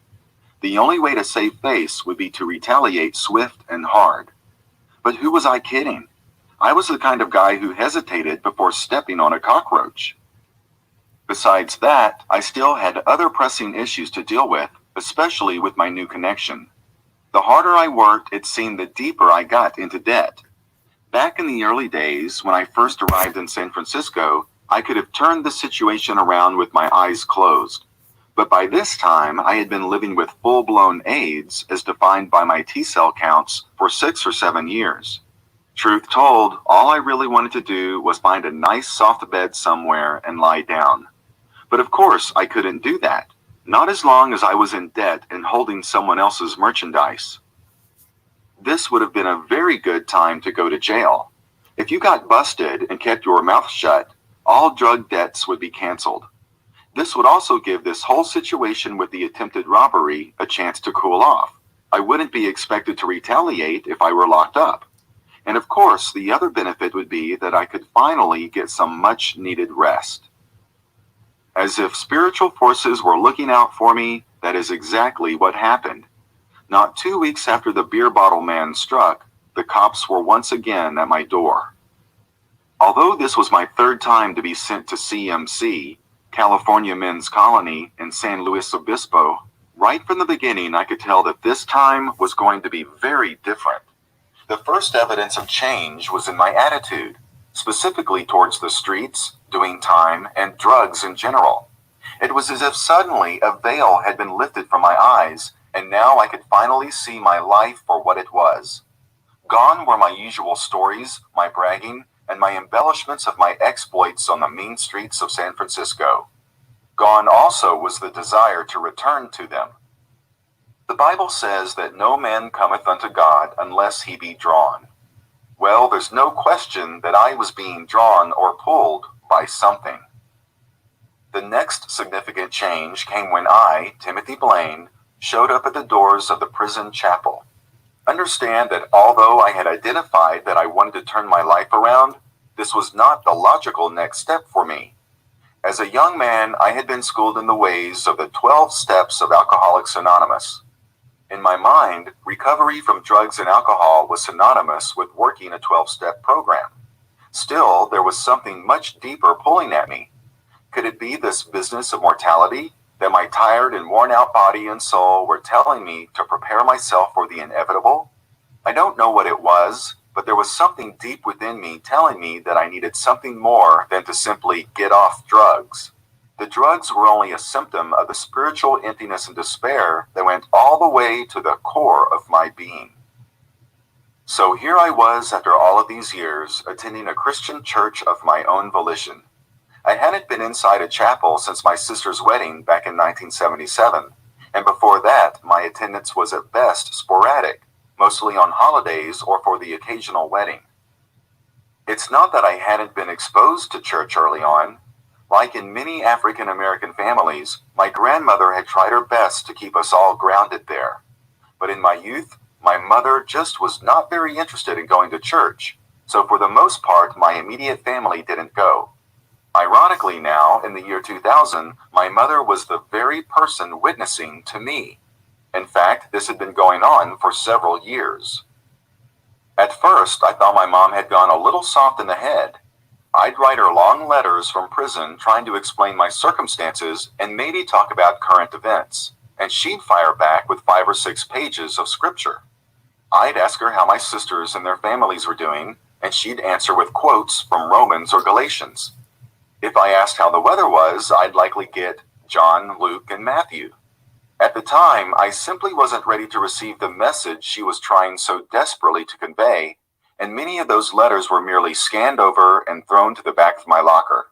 The only way to save face would be to retaliate swift and hard. But who was I kidding? I was the kind of guy who hesitated before stepping on a cockroach. Besides that, I still had other pressing issues to deal with, especially with my new connection. The harder I worked, it seemed the deeper I got into debt. Back in the early days, when I first arrived in San Francisco, I could have turned the situation around with my eyes closed. But by this time, I had been living with full-blown AIDS, as defined by my T-cell counts, for 6 or 7 years. Truth told, all I really wanted to do was find a nice soft bed somewhere and lie down. But of course, I couldn't do that. Not as long as I was in debt and holding someone else's merchandise. This would have been a very good time to go to jail. If you got busted and kept your mouth shut, all drug debts would be canceled. This would also give this whole situation with the attempted robbery a chance to cool off. I wouldn't be expected to retaliate if I were locked up. And of course, the other benefit would be that I could finally get some much-needed rest. As if spiritual forces were looking out for me, that is exactly what happened. Not 2 weeks after the beer bottle man struck, the cops were once again at my door. Although this was my third time to be sent to CMC, California Men's Colony in San Luis Obispo, right from the beginning I could tell that this time was going to be very different. The first evidence of change was in my attitude, specifically towards the streets, doing time, and drugs in general. It was as if suddenly a veil had been lifted from my eyes, and now I could finally see my life for what it was. Gone were my usual stories, my bragging, and my embellishments of my exploits on the mean streets of San Francisco. Gone also was the desire to return to them. The Bible says that no man cometh unto God unless he be drawn. Well, there's no question that I was being drawn or pulled by something. The next significant change came when I, Timothy Blaine, showed up at the doors of the prison chapel. Understand that although I had identified that I wanted to turn my life around, this was not the logical next step for me. As a young man, I had been schooled in the ways of the 12 steps of Alcoholics Anonymous. In my mind, recovery from drugs and alcohol was synonymous with working a 12-step program. Still, there was something much deeper pulling at me. Could it be this business of mortality, that my tired and worn-out body and soul were telling me to prepare myself for the inevitable? I don't know what it was, but there was something deep within me telling me that I needed something more than to simply get off drugs. The drugs were only a symptom of the spiritual emptiness and despair that went all the way to the core of my being. So here I was after all of these years, attending a Christian church of my own volition. I hadn't been inside a chapel since my sister's wedding back in 1977, and before that, my attendance was at best sporadic, mostly on holidays or for the occasional wedding. It's not that I hadn't been exposed to church early on. Like in many African American families, my grandmother had tried her best to keep us all grounded there. But in my youth, my mother just was not very interested in going to church, so for the most part, my immediate family didn't go. Ironically now, in the year 2000, my mother was the very person witnessing to me. In fact, this had been going on for several years. At first, I thought my mom had gone a little soft in the head. I'd write her long letters from prison trying to explain my circumstances and maybe talk about current events, and she'd fire back with 5 or 6 pages of scripture. I'd ask her how my sisters and their families were doing, and she'd answer with quotes from Romans or Galatians. If I asked how the weather was, I'd likely get John, Luke, and Matthew. At the time, I simply wasn't ready to receive the message she was trying so desperately to convey, and many of those letters were merely scanned over and thrown to the back of my locker.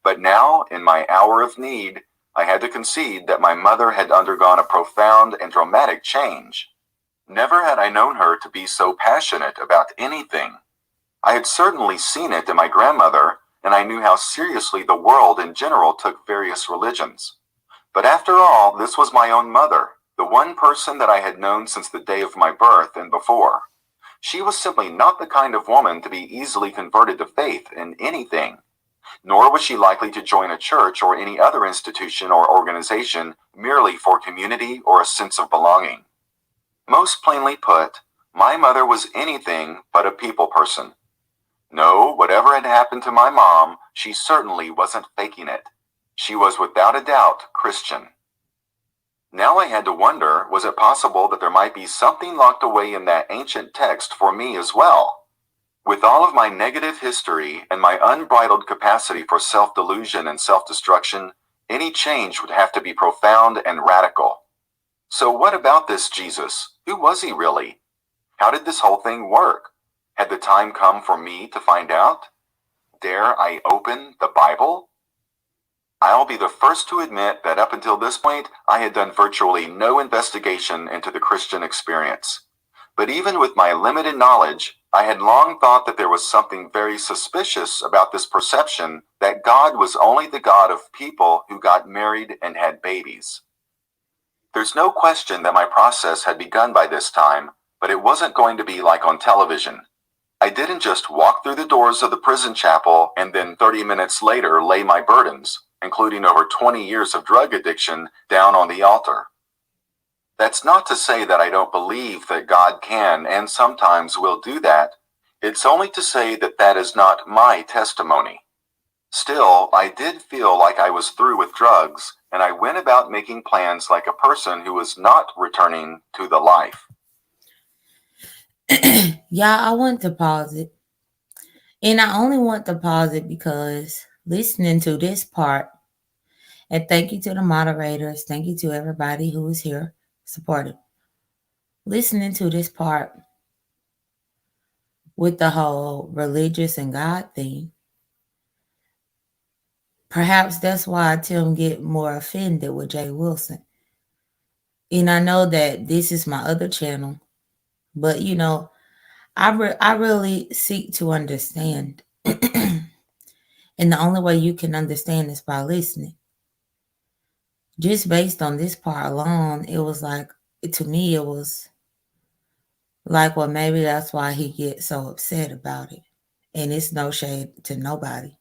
But now, in my hour of need, I had to concede that my mother had undergone a profound and dramatic change. Never had I known her to be so passionate about anything. I had certainly seen it in my grandmother, and I knew how seriously the world in general took various religions. But after all, this was my own mother, the one person that I had known since the day of my birth and before. She was simply not the kind of woman to be easily converted to faith in anything, nor was she likely to join a church or any other institution or organization merely for community or a sense of belonging. Most plainly put, my mother was anything but a people person. No, whatever had happened to my mom, she certainly wasn't faking it. She was without a doubt Christian. Now I had to wonder, was it possible that there might be something locked away in that ancient text for me as well? With all of my negative history and my unbridled capacity for self-delusion and self-destruction, any change would have to be profound and radical. So what about this Jesus? Who was he really? How did this whole thing work? Had the time come for me to find out? Dare I open the Bible? I'll be the first to admit that up until this point, I had done virtually no investigation into the Christian experience. But even with my limited knowledge, I had long thought that there was something very suspicious about this perception that God was only the God of people who got married and had babies. There's no question that my process had begun by this time, but it wasn't going to be like on television. I didn't just walk through the doors of the prison chapel and then 30 minutes later lay my burdens, including over 20 years of drug addiction, down on the altar. That's not to say that I don't believe that God can and sometimes will do that. It's only to say that that is not my testimony. Still, I did feel like I was through with drugs, and I went about making plans like a person who was not returning to the life. Yeah, I want to pause it. And I only want to pause it because listening to this part, and thank you to the moderators, thank you to everybody who is here supported. Listening to this part with the whole religious and God thing, perhaps that's why Tim get more offended with Jay Wilson. And I know that this is my other channel, but you know, I really seek to understand. And the only way you can understand is by listening. Just based on this part alone, it was like, to me, it was like, well, maybe that's why he gets so upset about it. And it's no shade to nobody.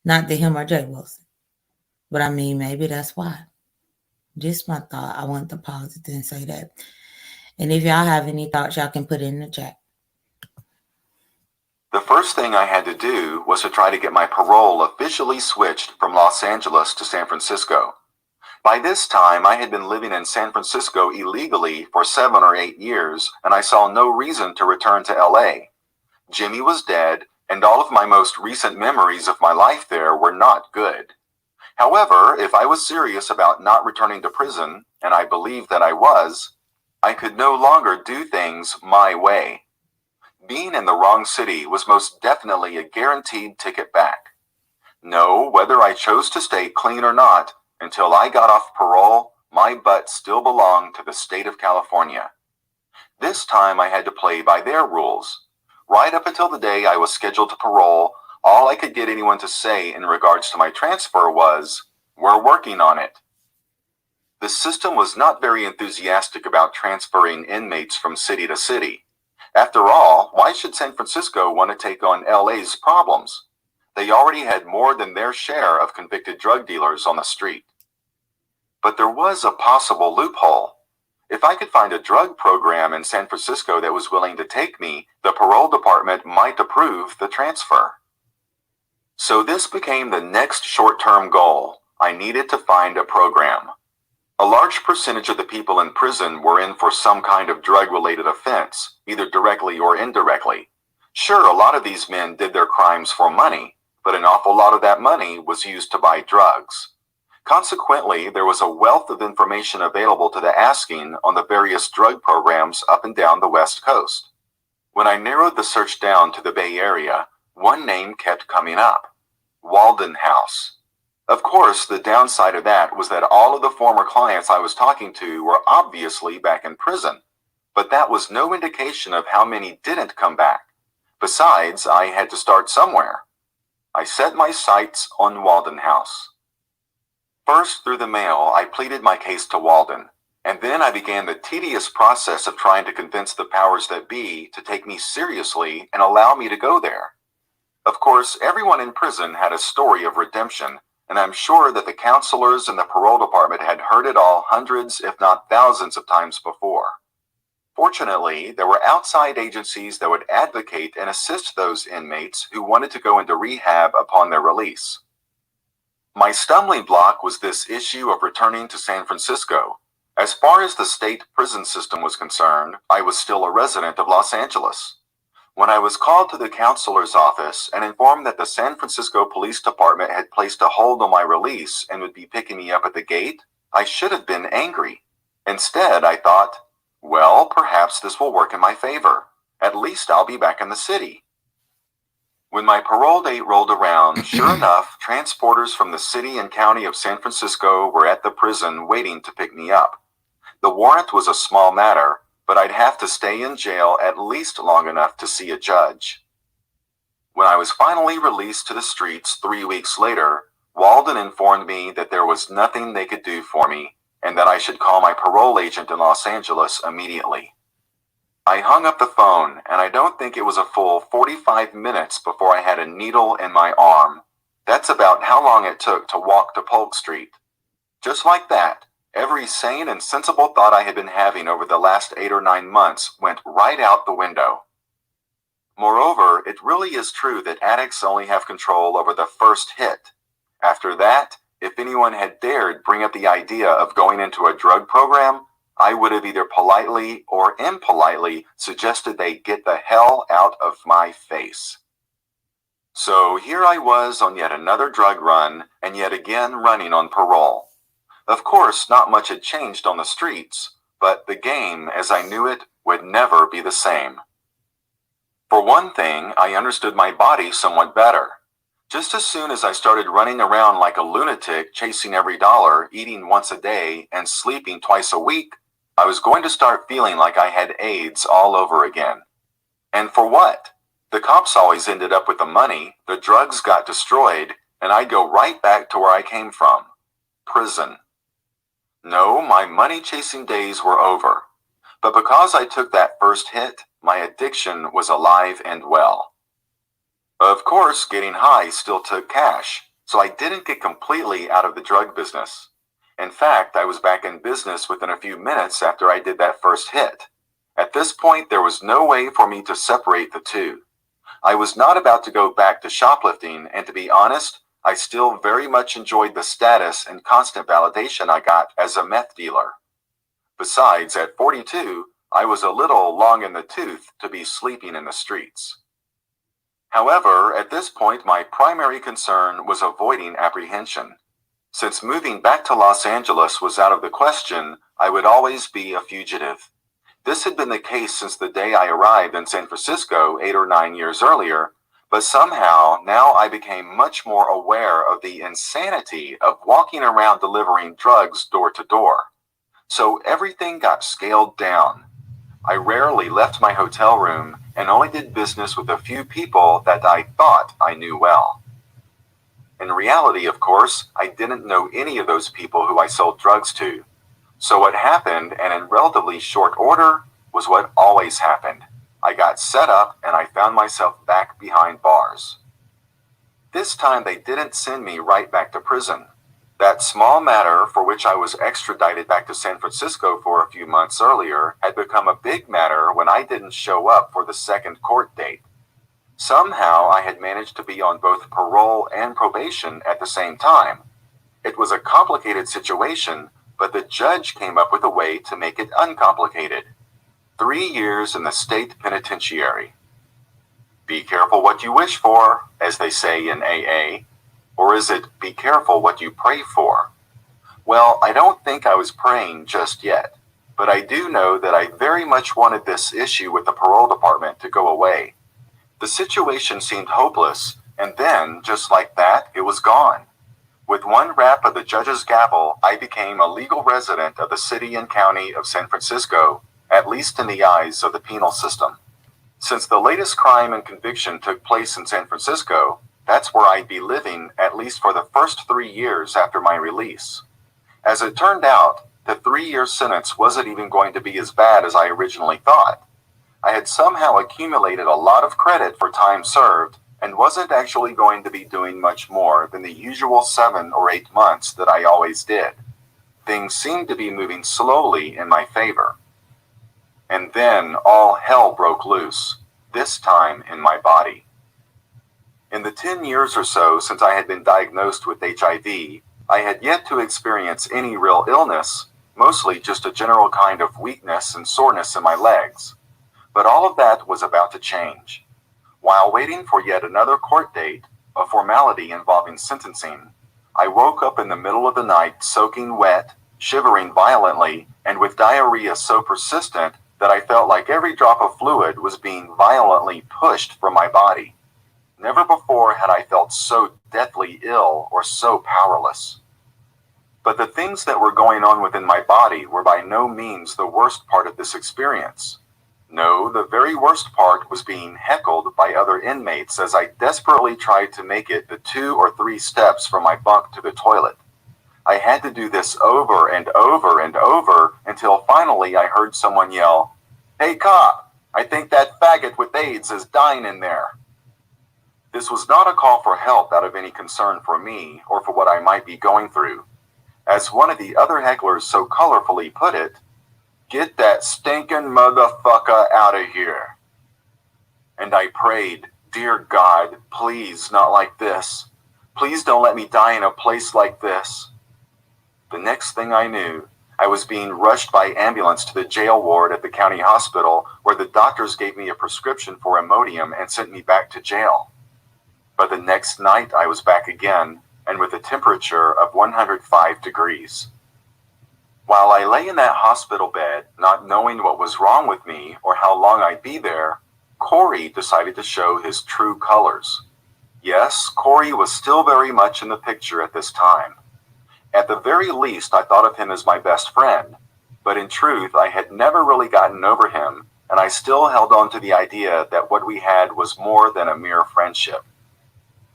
Not to him or Jay Wilson. But I mean, maybe that's why. Just my thought. I want to pause it and say that. And if y'all have any thoughts, y'all can put it in the chat. The first thing I had to do was to try to get my parole officially switched from Los Angeles to San Francisco. By this time, I had been living in San Francisco illegally for 7 or 8 years, and I saw no reason to return to LA. Jimmy was dead, and all of my most recent memories of my life there were not good. However, if I was serious about not returning to prison, and I believed that I was, I could no longer do things my way. Being in the wrong city was most definitely a guaranteed ticket back. No, whether I chose to stay clean or not, until I got off parole, my butt still belonged to the state of California. This time I had to play by their rules. Right up until the day I was scheduled to parole, all I could get anyone to say in regards to my transfer was, "We're working on it." The system was not very enthusiastic about transferring inmates from city to city. After all, why should San Francisco want to take on LA's problems? They already had more than their share of convicted drug dealers on the street. But there was a possible loophole. If I could find a drug program in San Francisco that was willing to take me, the parole department might approve the transfer. So this became the next short-term goal. I needed to find a program. A large percentage of the people in prison were in for some kind of drug-related offense, either directly or indirectly. Sure, a lot of these men did their crimes for money, but an awful lot of that money was used to buy drugs. Consequently, there was a wealth of information available to the asking on the various drug programs up and down the West Coast. When I narrowed the search down to the Bay Area, one name kept coming up: Walden House. Of course, the downside of that was that all of the former clients I was talking to were obviously back in prison, but that was no indication of how many didn't come back. Besides, I had to start somewhere. I set my sights on Walden House. First, through the mail, I pleaded my case to Walden, and then I began the tedious process of trying to convince the powers that be to take me seriously and allow me to go there. Of course, everyone in prison had a story of redemption, and I'm sure that the counselors and the parole department had heard it all hundreds, if not thousands of times before. Fortunately, there were outside agencies that would advocate and assist those inmates who wanted to go into rehab upon their release. My stumbling block was this issue of returning to San Francisco. As far as the state prison system was concerned, I was still a resident of Los Angeles. When I was called to the counselor's office and informed that the San Francisco Police Department had placed a hold on my release and would be picking me up at the gate, I should have been angry. Instead, I thought, well, perhaps this will work in my favor. At least I'll be back in the city. When my parole date rolled around, sure enough, transporters from the city and county of San Francisco were at the prison waiting to pick me up. The warrant was a small matter, but I'd have to stay in jail at least long enough to see a judge. When I was finally released to the streets 3 weeks later, Walden informed me that there was nothing they could do for me, and that I should call my parole agent in Los Angeles immediately. I hung up the phone, and I don't think it was a full 45 minutes before I had a needle in my arm. That's about how long it took to walk to Polk Street. Just like that, every sane and sensible thought I had been having over the last 8 or 9 months went right out the window. Moreover, it really is true that addicts only have control over the first hit. After that, if anyone had dared bring up the idea of going into a drug program, I would have either politely or impolitely suggested they get the hell out of my face. So here I was on yet another drug run, and yet again running on parole. Of course, not much had changed on the streets, but the game, as I knew it, would never be the same. For one thing, I understood my body somewhat better. Just as soon as I started running around like a lunatic, chasing every dollar, eating once a day, and sleeping twice a week, I was going to start feeling like I had AIDS all over again. And for what? The cops always ended up with the money, the drugs got destroyed, and I'd go right back to where I came from: prison. No, my money-chasing days were over. But because I took that first hit, my addiction was alive and well. Of course, getting high still took cash, so I didn't get completely out of the drug business. In fact, I was back in business within a few minutes after I did that first hit. At this point, there was no way for me to separate the two. I was not about to go back to shoplifting, and to be honest, I still very much enjoyed the status and constant validation I got as a meth dealer. Besides, at 42, I was a little long in the tooth to be sleeping in the streets. However, at this point, my primary concern was avoiding apprehension. Since moving back to Los Angeles was out of the question, I would always be a fugitive. This had been the case since the day I arrived in San Francisco 8 or 9 years earlier, but somehow now I became much more aware of the insanity of walking around delivering drugs door to door. So everything got scaled down. I rarely left my hotel room and only did business with a few people that I thought I knew well. In reality, of course, I didn't know any of those people who I sold drugs to. So what happened, and in relatively short order, was what always happened. I got set up and I found myself back behind bars. This time they didn't send me right back to prison. That small matter for which I was extradited back to San Francisco for a few months earlier had become a big matter when I didn't show up for the second court date. Somehow I had managed to be on both parole and probation at the same time. It was a complicated situation, but the judge came up with a way to make it uncomplicated. 3 years in the state penitentiary. Be careful what you wish for, as they say in AA. Or is it, be careful what you pray for? Well, I don't think I was praying just yet, but I do know that I very much wanted this issue with the parole department to go away. The situation seemed hopeless, and then, just like that, it was gone. With one rap of the judge's gavel, I became a legal resident of the city and county of San Francisco, at least in the eyes of the penal system. Since the latest crime and conviction took place in San Francisco, that's where I'd be living at least for the first 3 years after my release. As it turned out, the 3-year sentence wasn't even going to be as bad as I originally thought. I had somehow accumulated a lot of credit for time served and wasn't actually going to be doing much more than the usual 7 or 8 months that I always did. Things seemed to be moving slowly in my favor. And then all hell broke loose, this time in my body. In the 10 years or so since I had been diagnosed with HIV, I had yet to experience any real illness, mostly just a general kind of weakness and soreness in my legs. But all of that was about to change. While waiting for yet another court date, a formality involving sentencing, I woke up in the middle of the night soaking wet, shivering violently, and with diarrhea so persistent that I felt like every drop of fluid was being violently pushed from my body. Never before had I felt so deathly ill or so powerless. But the things that were going on within my body were by no means the worst part of this experience. No, the very worst part was being heckled by other inmates as I desperately tried to make it the 2 or 3 steps from my bunk to the toilet. I had to do this over and over and over until finally I heard someone yell, "Hey cop, I think that faggot with AIDS is dying in there." This was not a call for help out of any concern for me or for what I might be going through. As one of the other hecklers so colorfully put it, "Get that stinking motherfucker out of here." And I prayed, "Dear God, please not like this. Please don't let me die in a place like this." The next thing I knew, I was being rushed by ambulance to the jail ward at the county hospital where the doctors gave me a prescription for Imodium and sent me back to jail. But the next night I was back again, and with a temperature of 105 degrees. While I lay in that hospital bed, not knowing what was wrong with me or how long I'd be there, Corey decided to show his true colors. Yes, Corey was still very much in the picture at this time. At the very least, I thought of him as my best friend, but in truth, I had never really gotten over him, and I still held on to the idea that what we had was more than a mere friendship.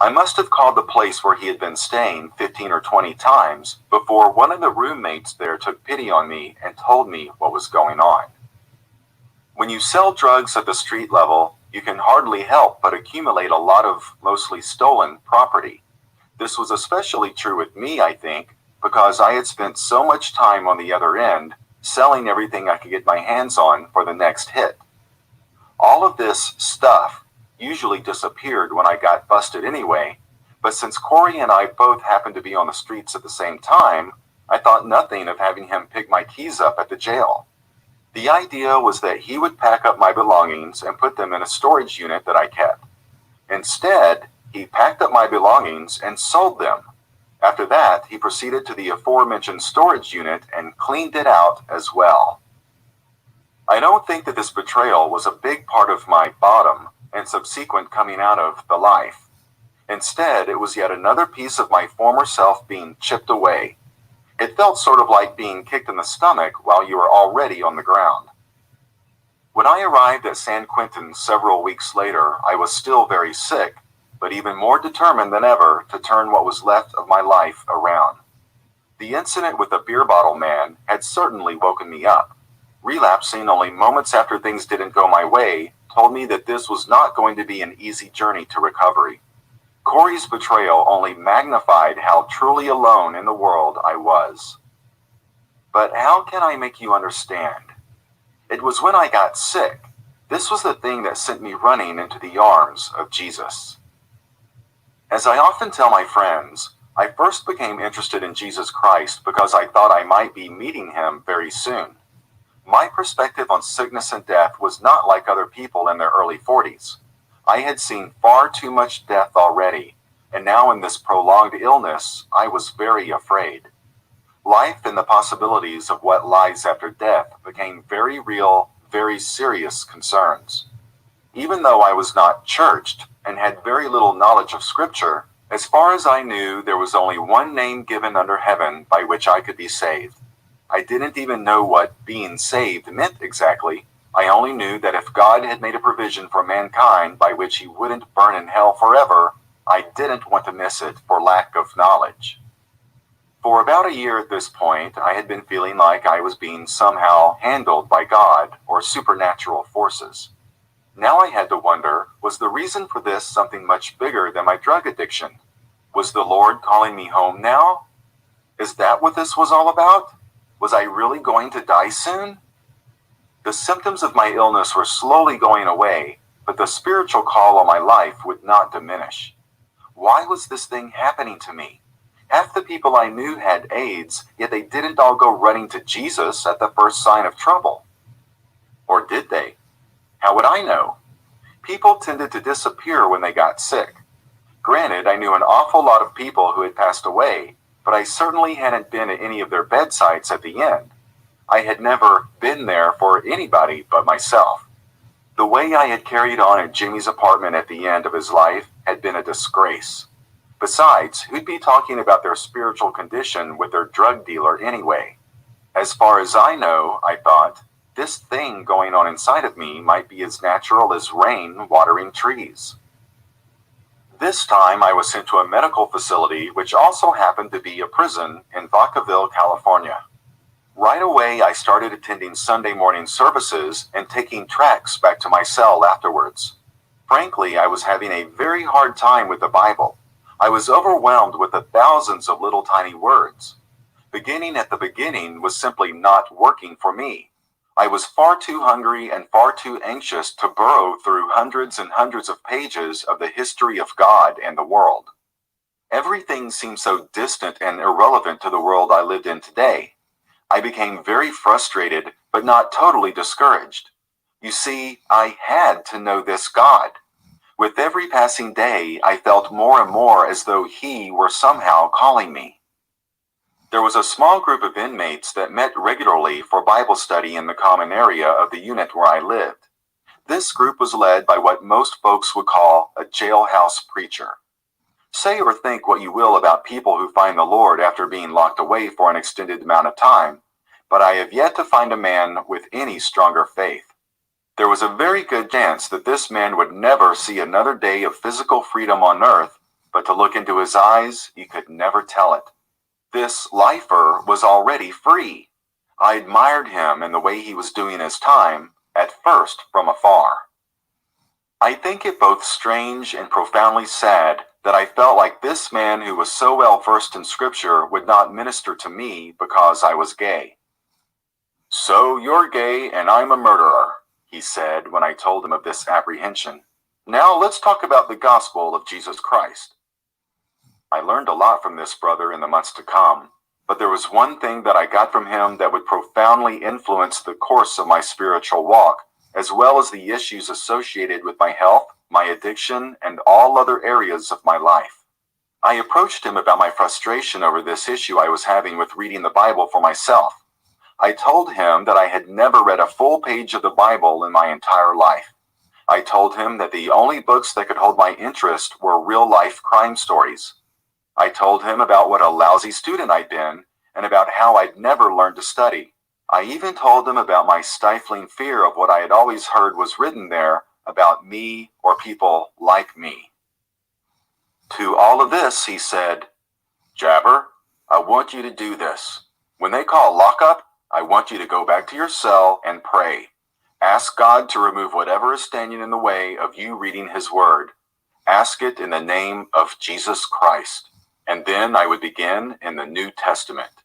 I must have called the place where he had been staying 15 or 20 times before one of the roommates there took pity on me and told me what was going on. When you sell drugs at the street level, you can hardly help but accumulate a lot of mostly stolen property. This was especially true with me, I think, because I had spent so much time on the other end, selling everything I could get my hands on for the next hit. All of this stuff usually disappeared when I got busted anyway, but since Corey and I both happened to be on the streets at the same time, I thought nothing of having him pick my keys up at the jail. The idea was that he would pack up my belongings and put them in a storage unit that I kept. Instead, he packed up my belongings and sold them. After that, he proceeded to the aforementioned storage unit and cleaned it out as well. I don't think that this betrayal was a big part of my bottom and subsequent coming out of the life. Instead, it was yet another piece of my former self being chipped away. It felt sort of like being kicked in the stomach while you were already on the ground. When I arrived at San Quentin several weeks later, I was still very sick, but even more determined than ever to turn what was left of my life around. The incident with the beer bottle man had certainly woken me up. Relapsing only moments after things didn't go my way told me that this was not going to be an easy journey to recovery. Corey's betrayal only magnified how truly alone in the world I was. But how can I make you understand? It was when I got sick, This was the thing that sent me running into the arms of Jesus. As I often tell my friends, I first became interested in Jesus Christ because I thought I might be meeting him very soon. My perspective on sickness and death was not like other people in their early 40s. I had seen far too much death already, and now in this prolonged illness, I was very afraid. Life and the possibilities of what lies after death became very real, very serious concerns. Even though I was not churched and had very little knowledge of Scripture, as far as I knew, there was only one name given under heaven by which I could be saved. I didn't even know what being saved meant exactly. I only knew that if God had made a provision for mankind by which he wouldn't burn in hell forever, I didn't want to miss it for lack of knowledge. For about a year at this point, I had been feeling like I was being somehow handled by God or supernatural forces. Now I had to wonder, was the reason for this something much bigger than my drug addiction? Was the Lord calling me home now? Is that what this was all about? Was I really going to die soon? The symptoms of my illness were slowly going away, but the spiritual call on my life would not diminish. Why was this thing happening to me? Half the people I knew had AIDS, yet they didn't all go running to Jesus at the first sign of trouble. Or did they? How would I know? People tended to disappear when they got sick. Granted, I knew an awful lot of people who had passed away, but I certainly hadn't been at any of their bedsides at the end. I had never been there for anybody but myself. The way I had carried on at Jimmy's apartment at the end of his life had been a disgrace. Besides, who'd be talking about their spiritual condition with their drug dealer anyway? As far as I know, I thought, this thing going on inside of me might be as natural as rain watering trees. This time I was sent to a medical facility which also happened to be a prison in Vacaville, California. Right away I started attending Sunday morning services and taking tracts back to my cell afterwards. Frankly, I was having a very hard time with the Bible. I was overwhelmed with the thousands of little tiny words. Beginning at the beginning was simply not working for me. I was far too hungry and far too anxious to burrow through hundreds and hundreds of pages of the history of God and the world. Everything seemed so distant and irrelevant to the world I lived in today. I became very frustrated, but not totally discouraged. You see, I had to know this God. With every passing day, I felt more and more as though He were somehow calling me. There was a small group of inmates that met regularly for Bible study in the common area of the unit where I lived. This group was led by what most folks would call a jailhouse preacher. Say or think what you will about people who find the Lord after being locked away for an extended amount of time, but I have yet to find a man with any stronger faith. There was a very good chance that this man would never see another day of physical freedom on earth, but to look into his eyes, you could never tell it. This lifer was already free. I admired him and the way he was doing his time, at first from afar. I think it both strange and profoundly sad that I felt like this man who was so well versed in Scripture would not minister to me because I was gay. "So you're gay and I'm a murderer," he said when I told him of this apprehension. "Now let's talk about the gospel of Jesus Christ." I learned a lot from this brother in the months to come, but there was one thing that I got from him that would profoundly influence the course of my spiritual walk, as well as the issues associated with my health, my addiction, and all other areas of my life. I approached him about my frustration over this issue I was having with reading the Bible for myself. I told him that I had never read a full page of the Bible in my entire life. I told him that the only books that could hold my interest were real-life crime stories. I told him about what a lousy student I'd been, and about how I'd never learned to study. I even told him about my stifling fear of what I had always heard was written there about me or people like me. To all of this, he said, "Jabber, I want you to do this. When they call lockup, I want you to go back to your cell and pray. Ask God to remove whatever is standing in the way of you reading His Word. Ask it in the name of Jesus Christ. And then I would begin in the New Testament."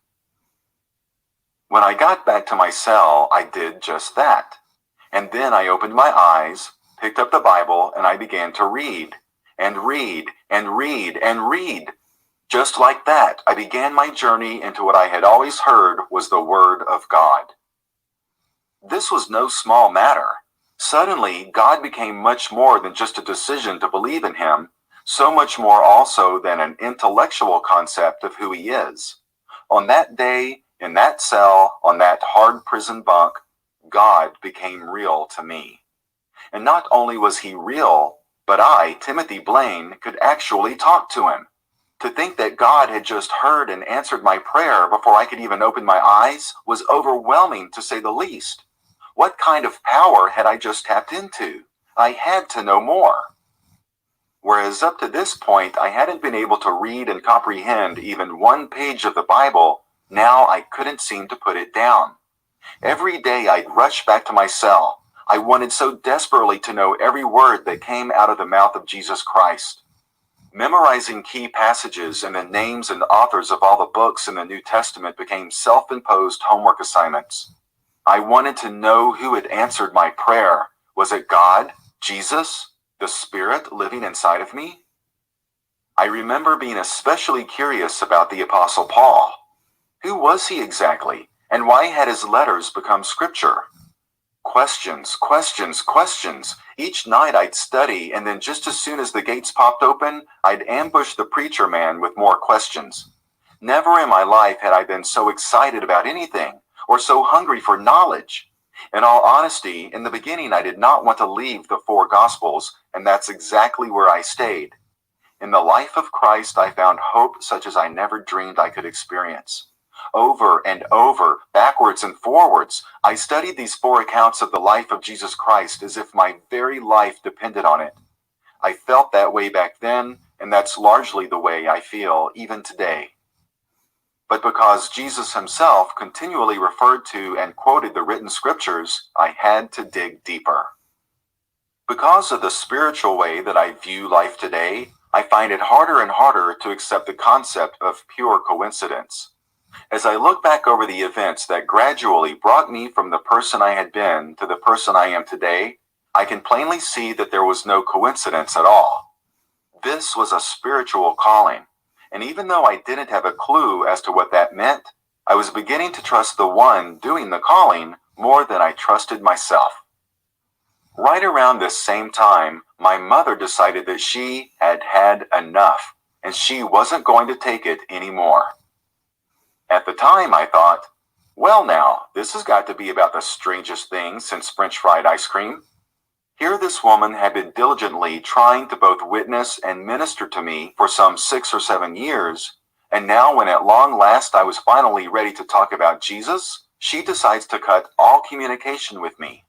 When I got back to my cell, I did just that. And then I opened my eyes, picked up the Bible, and I began to read, and read, and read, and read. Just like that, I began my journey into what I had always heard was the Word of God. This was no small matter. Suddenly, God became much more than just a decision to believe in Him, so much more also than an intellectual concept of who He is. On that day, in that cell, on that hard prison bunk, God became real to me. And not only was He real, but I, Timothy Blaine, could actually talk to Him. To think that God had just heard and answered my prayer before I could even open my eyes was overwhelming, to say the least. What kind of power had I just tapped into? I had to know more. Whereas up to this point I hadn't been able to read and comprehend even one page of the Bible, now I couldn't seem to put it down. Every day I'd rush back to my cell. I wanted so desperately to know every word that came out of the mouth of Jesus Christ. Memorizing key passages and the names and authors of all the books in the New Testament became self-imposed homework assignments. I wanted to know who had answered my prayer. Was it God, Jesus, the Spirit living inside of me? I remember being especially curious about the Apostle Paul. Who was he exactly, and why had his letters become scripture? Questions, questions, questions. Each night I'd study, and then just as soon as the gates popped open, I'd ambush the preacher man with more questions. Never in my life had I been so excited about anything, or so hungry for knowledge. In all honesty, in the beginning I did not want to leave the 4 Gospels, and that's exactly where I stayed. In the life of Christ I found hope such as I never dreamed I could experience. Over and over, backwards and forwards, I studied these 4 accounts of the life of Jesus Christ as if my very life depended on it. I felt that way back then, and that's largely the way I feel even today. But because Jesus himself continually referred to and quoted the written scriptures, I had to dig deeper. Because of the spiritual way that I view life today, I find it harder and harder to accept the concept of pure coincidence. As I look back over the events that gradually brought me from the person I had been to the person I am today, I can plainly see that there was no coincidence at all. This was a spiritual calling, and even though I didn't have a clue as to what that meant, I was beginning to trust the one doing the calling more than I trusted myself. Right around this same time, my mother decided that she had had enough, and she wasn't going to take it anymore. At the time, I thought, well now, this has got to be about the strangest thing since French fried ice cream. Here this woman had been diligently trying to both witness and minister to me for some 6 or 7 years, and now when at long last I was finally ready to talk about Jesus, she decides to cut all communication with me.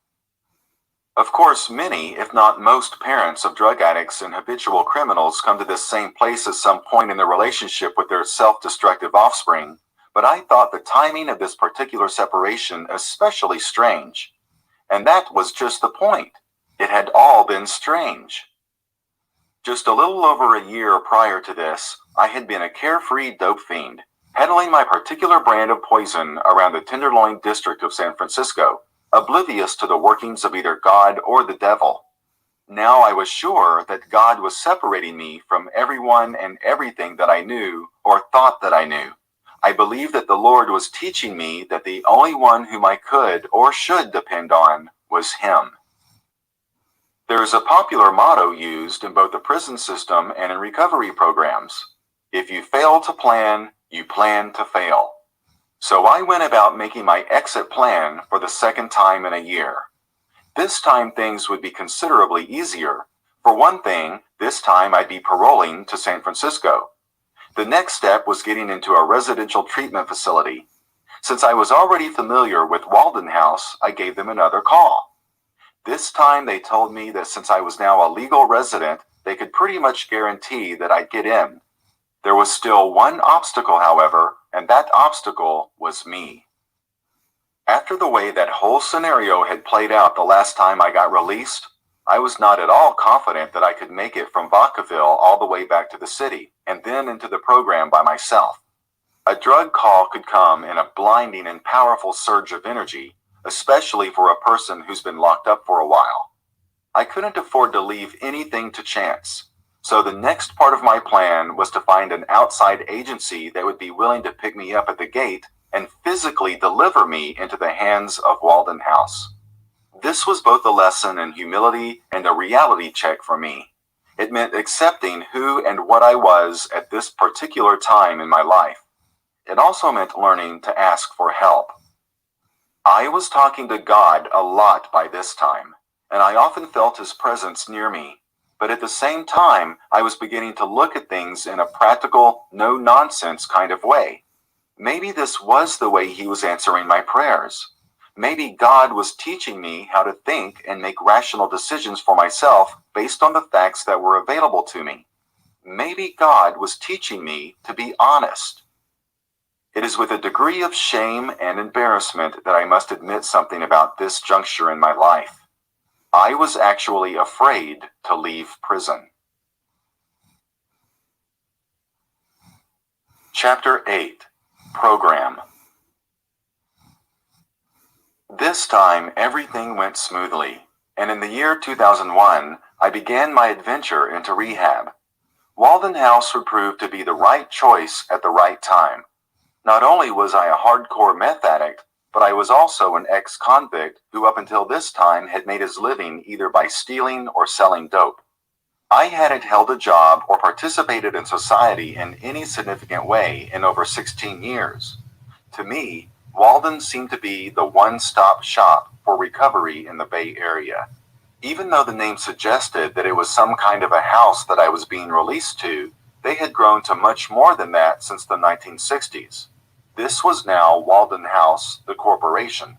Of course, many, if not most, parents of drug addicts and habitual criminals come to this same place at some point in their relationship with their self-destructive offspring, but I thought the timing of this particular separation especially strange. And that was just the point. It had all been strange. Just a little over a year prior to this, I had been a carefree dope fiend, peddling my particular brand of poison around the Tenderloin district of San Francisco, oblivious to the workings of either God or the devil. Now I was sure that God was separating me from everyone and everything that I knew or thought that I knew. I believed that the Lord was teaching me that the only one whom I could or should depend on was Him. There is a popular motto used in both the prison system and in recovery programs. If you fail to plan, you plan to fail. So I went about making my exit plan for the second time in a year. This time things would be considerably easier. For one thing, this time I'd be paroling to San Francisco. The next step was getting into a residential treatment facility. Since I was already familiar with Walden House, I gave them another call. This time they told me that since I was now a legal resident, they could pretty much guarantee that I'd get in. There was still one obstacle, however, and that obstacle was me. After the way that whole scenario had played out the last time I got released, I was not at all confident that I could make it from Vacaville all the way back to the city, and then into the program by myself. A drug call could come in a blinding and powerful surge of energy, especially for a person who's been locked up for a while. I couldn't afford to leave anything to chance. So the next part of my plan was to find an outside agency that would be willing to pick me up at the gate and physically deliver me into the hands of Walden House. This was both a lesson in humility and a reality check for me. It meant accepting who and what I was at this particular time in my life. It also meant learning to ask for help. I was talking to God a lot by this time, and I often felt His presence near me. But at the same time, I was beginning to look at things in a practical, no-nonsense kind of way. Maybe this was the way He was answering my prayers. Maybe God was teaching me how to think and make rational decisions for myself based on the facts that were available to me. Maybe God was teaching me to be honest. It is with a degree of shame and embarrassment that I must admit something about this juncture in my life. I was actually afraid to leave prison. Chapter 8. Program. This time, everything went smoothly, and in the year 2001, I began my adventure into rehab. Walden House would prove to be the right choice at the right time. Not only was I a hardcore meth addict, but I was also an ex-convict who up until this time had made his living either by stealing or selling dope. I hadn't held a job or participated in society in any significant way in over 16 years. To me, Walden seemed to be the one-stop shop for recovery in the Bay Area. Even though the name suggested that it was some kind of a house that I was being released to, they had grown to much more than that since the 1960s. This was now Walden House, the corporation.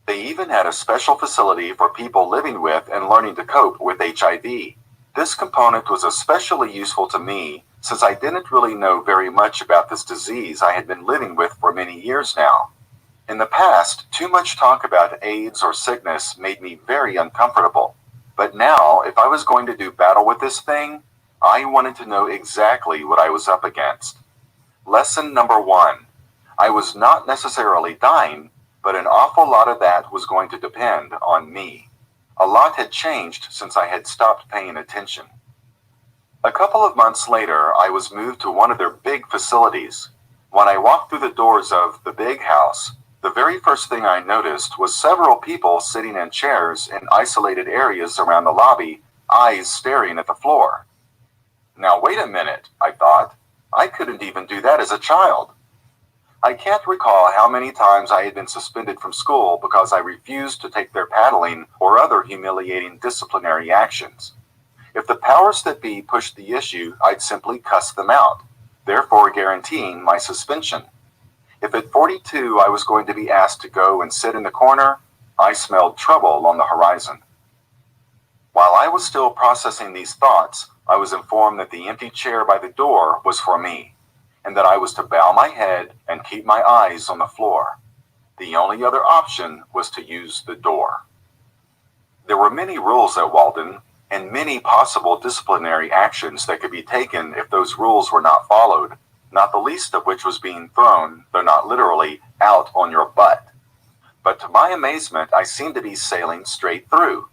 They even had a special facility for people living with and learning to cope with HIV. This component was especially useful to me since I didn't really know very much about this disease I had been living with for many years now. In the past, too much talk about AIDS or sickness made me very uncomfortable. But now, if I was going to do battle with this thing, I wanted to know exactly what I was up against. Lesson number 1. I was not necessarily dying, but an awful lot of that was going to depend on me. A lot had changed since I had stopped paying attention. A couple of months later, I was moved to one of their big facilities. When I walked through the doors of the big house, the very first thing I noticed was several people sitting in chairs in isolated areas around the lobby, eyes staring at the floor. Now wait a minute, I thought. I couldn't even do that as a child. I can't recall how many times I had been suspended from school because I refused to take their paddling or other humiliating disciplinary actions. If the powers that be pushed the issue, I'd simply cuss them out, therefore guaranteeing my suspension. If at 42 I was going to be asked to go and sit in the corner, I smelled trouble on the horizon. While I was still processing these thoughts, I was informed that the empty chair by the door was for me, and that I was to bow my head and keep my eyes on the floor. The only other option was to use the door. There were many rules at Walden, and many possible disciplinary actions that could be taken if those rules were not followed, not the least of which was being thrown, though not literally, out on your butt. But to my amazement, I seemed to be sailing straight through.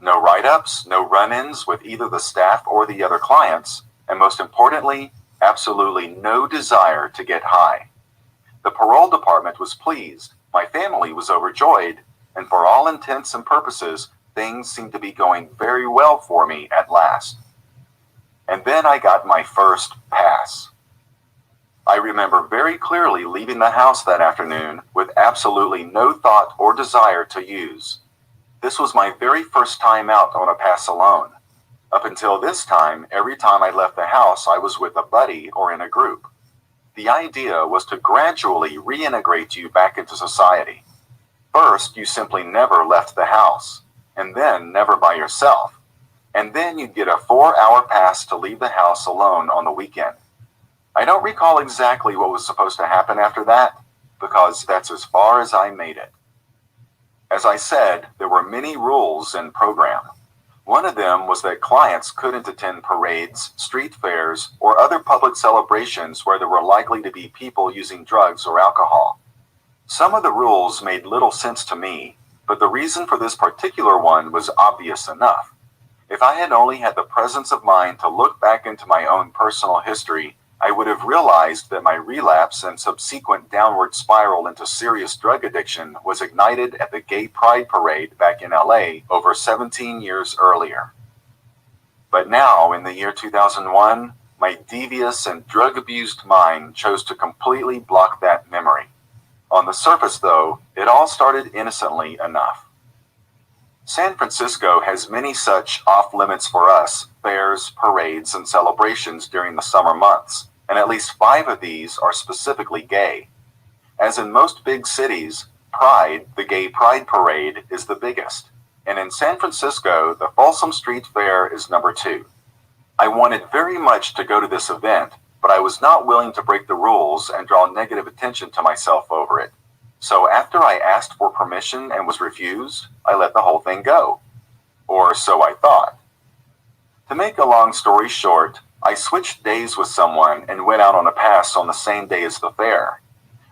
No write-ups, no run-ins with either the staff or the other clients, and most importantly, absolutely no desire to get high. The parole department was pleased, my family was overjoyed, and for all intents and purposes, things seemed to be going very well for me at last. And then I got my first pass. I remember very clearly leaving the house that afternoon with absolutely no thought or desire to use. This was my very first time out on a pass alone. Up until this time, every time I left the house, I was with a buddy or in a group. The idea was to gradually reintegrate you back into society. First, you simply never left the house, and then never by yourself. And then you'd get a 4-hour pass to leave the house alone on the weekend. I don't recall exactly what was supposed to happen after that, because that's as far as I made it. As I said, there were many rules in program. One of them was that clients couldn't attend parades, street fairs, or other public celebrations where there were likely to be people using drugs or alcohol. Some of the rules made little sense to me, but the reason for this particular one was obvious enough. If I had only had the presence of mind to look back into my own personal history, I would have realized that my relapse and subsequent downward spiral into serious drug addiction was ignited at the Gay Pride Parade back in LA over 17 years earlier. But now, in the year 2001, my devious and drug-abused mind chose to completely block that memory. On the surface, though, it all started innocently enough. San Francisco has many such off-limits for us fairs, parades, and celebrations during the summer months, and at least 5 of these are specifically gay. As in most big cities, Pride, the Gay Pride Parade, is the biggest, and in San Francisco, the Folsom Street Fair is number 2. I wanted very much to go to this event, but I was not willing to break the rules and draw negative attention to myself over it. So after I asked for permission and was refused, I let the whole thing go. Or so I thought. To make a long story short, I switched days with someone and went out on a pass on the same day as the fair.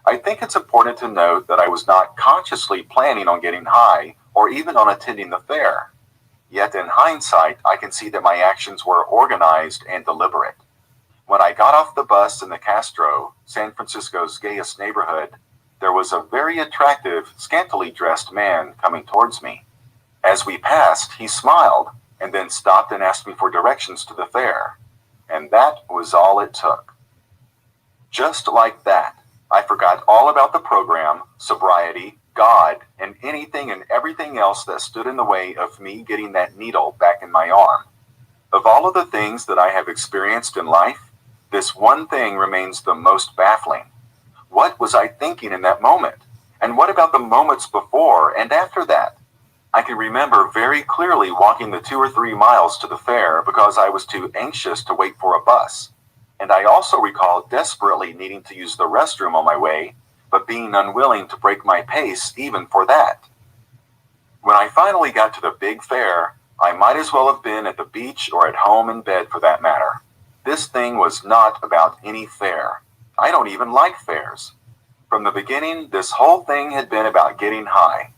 I think it's important to note that I was not consciously planning on getting high or even on attending the fair. Yet in hindsight, I can see that my actions were organized and deliberate. When I got off the bus in the Castro, San Francisco's gayest neighborhood, there was a very attractive, scantily dressed man coming towards me. As we passed, he smiled, and then stopped and asked me for directions to the fair. And that was all it took. Just like that, I forgot all about the program, sobriety, God, and anything and everything else that stood in the way of me getting that needle back in my arm. Of all of the things that I have experienced in life, this one thing remains the most baffling. What was I thinking in that moment? And what about the moments before and after that? I can remember very clearly walking the 2 or 3 miles to the fair because I was too anxious to wait for a bus. And I also recall desperately needing to use the restroom on my way, but being unwilling to break my pace even for that. When I finally got to the big fair, I might as well have been at the beach or at home in bed for that matter. This thing was not about any fair. I don't even like fairs. From the beginning, this whole thing had been about getting high.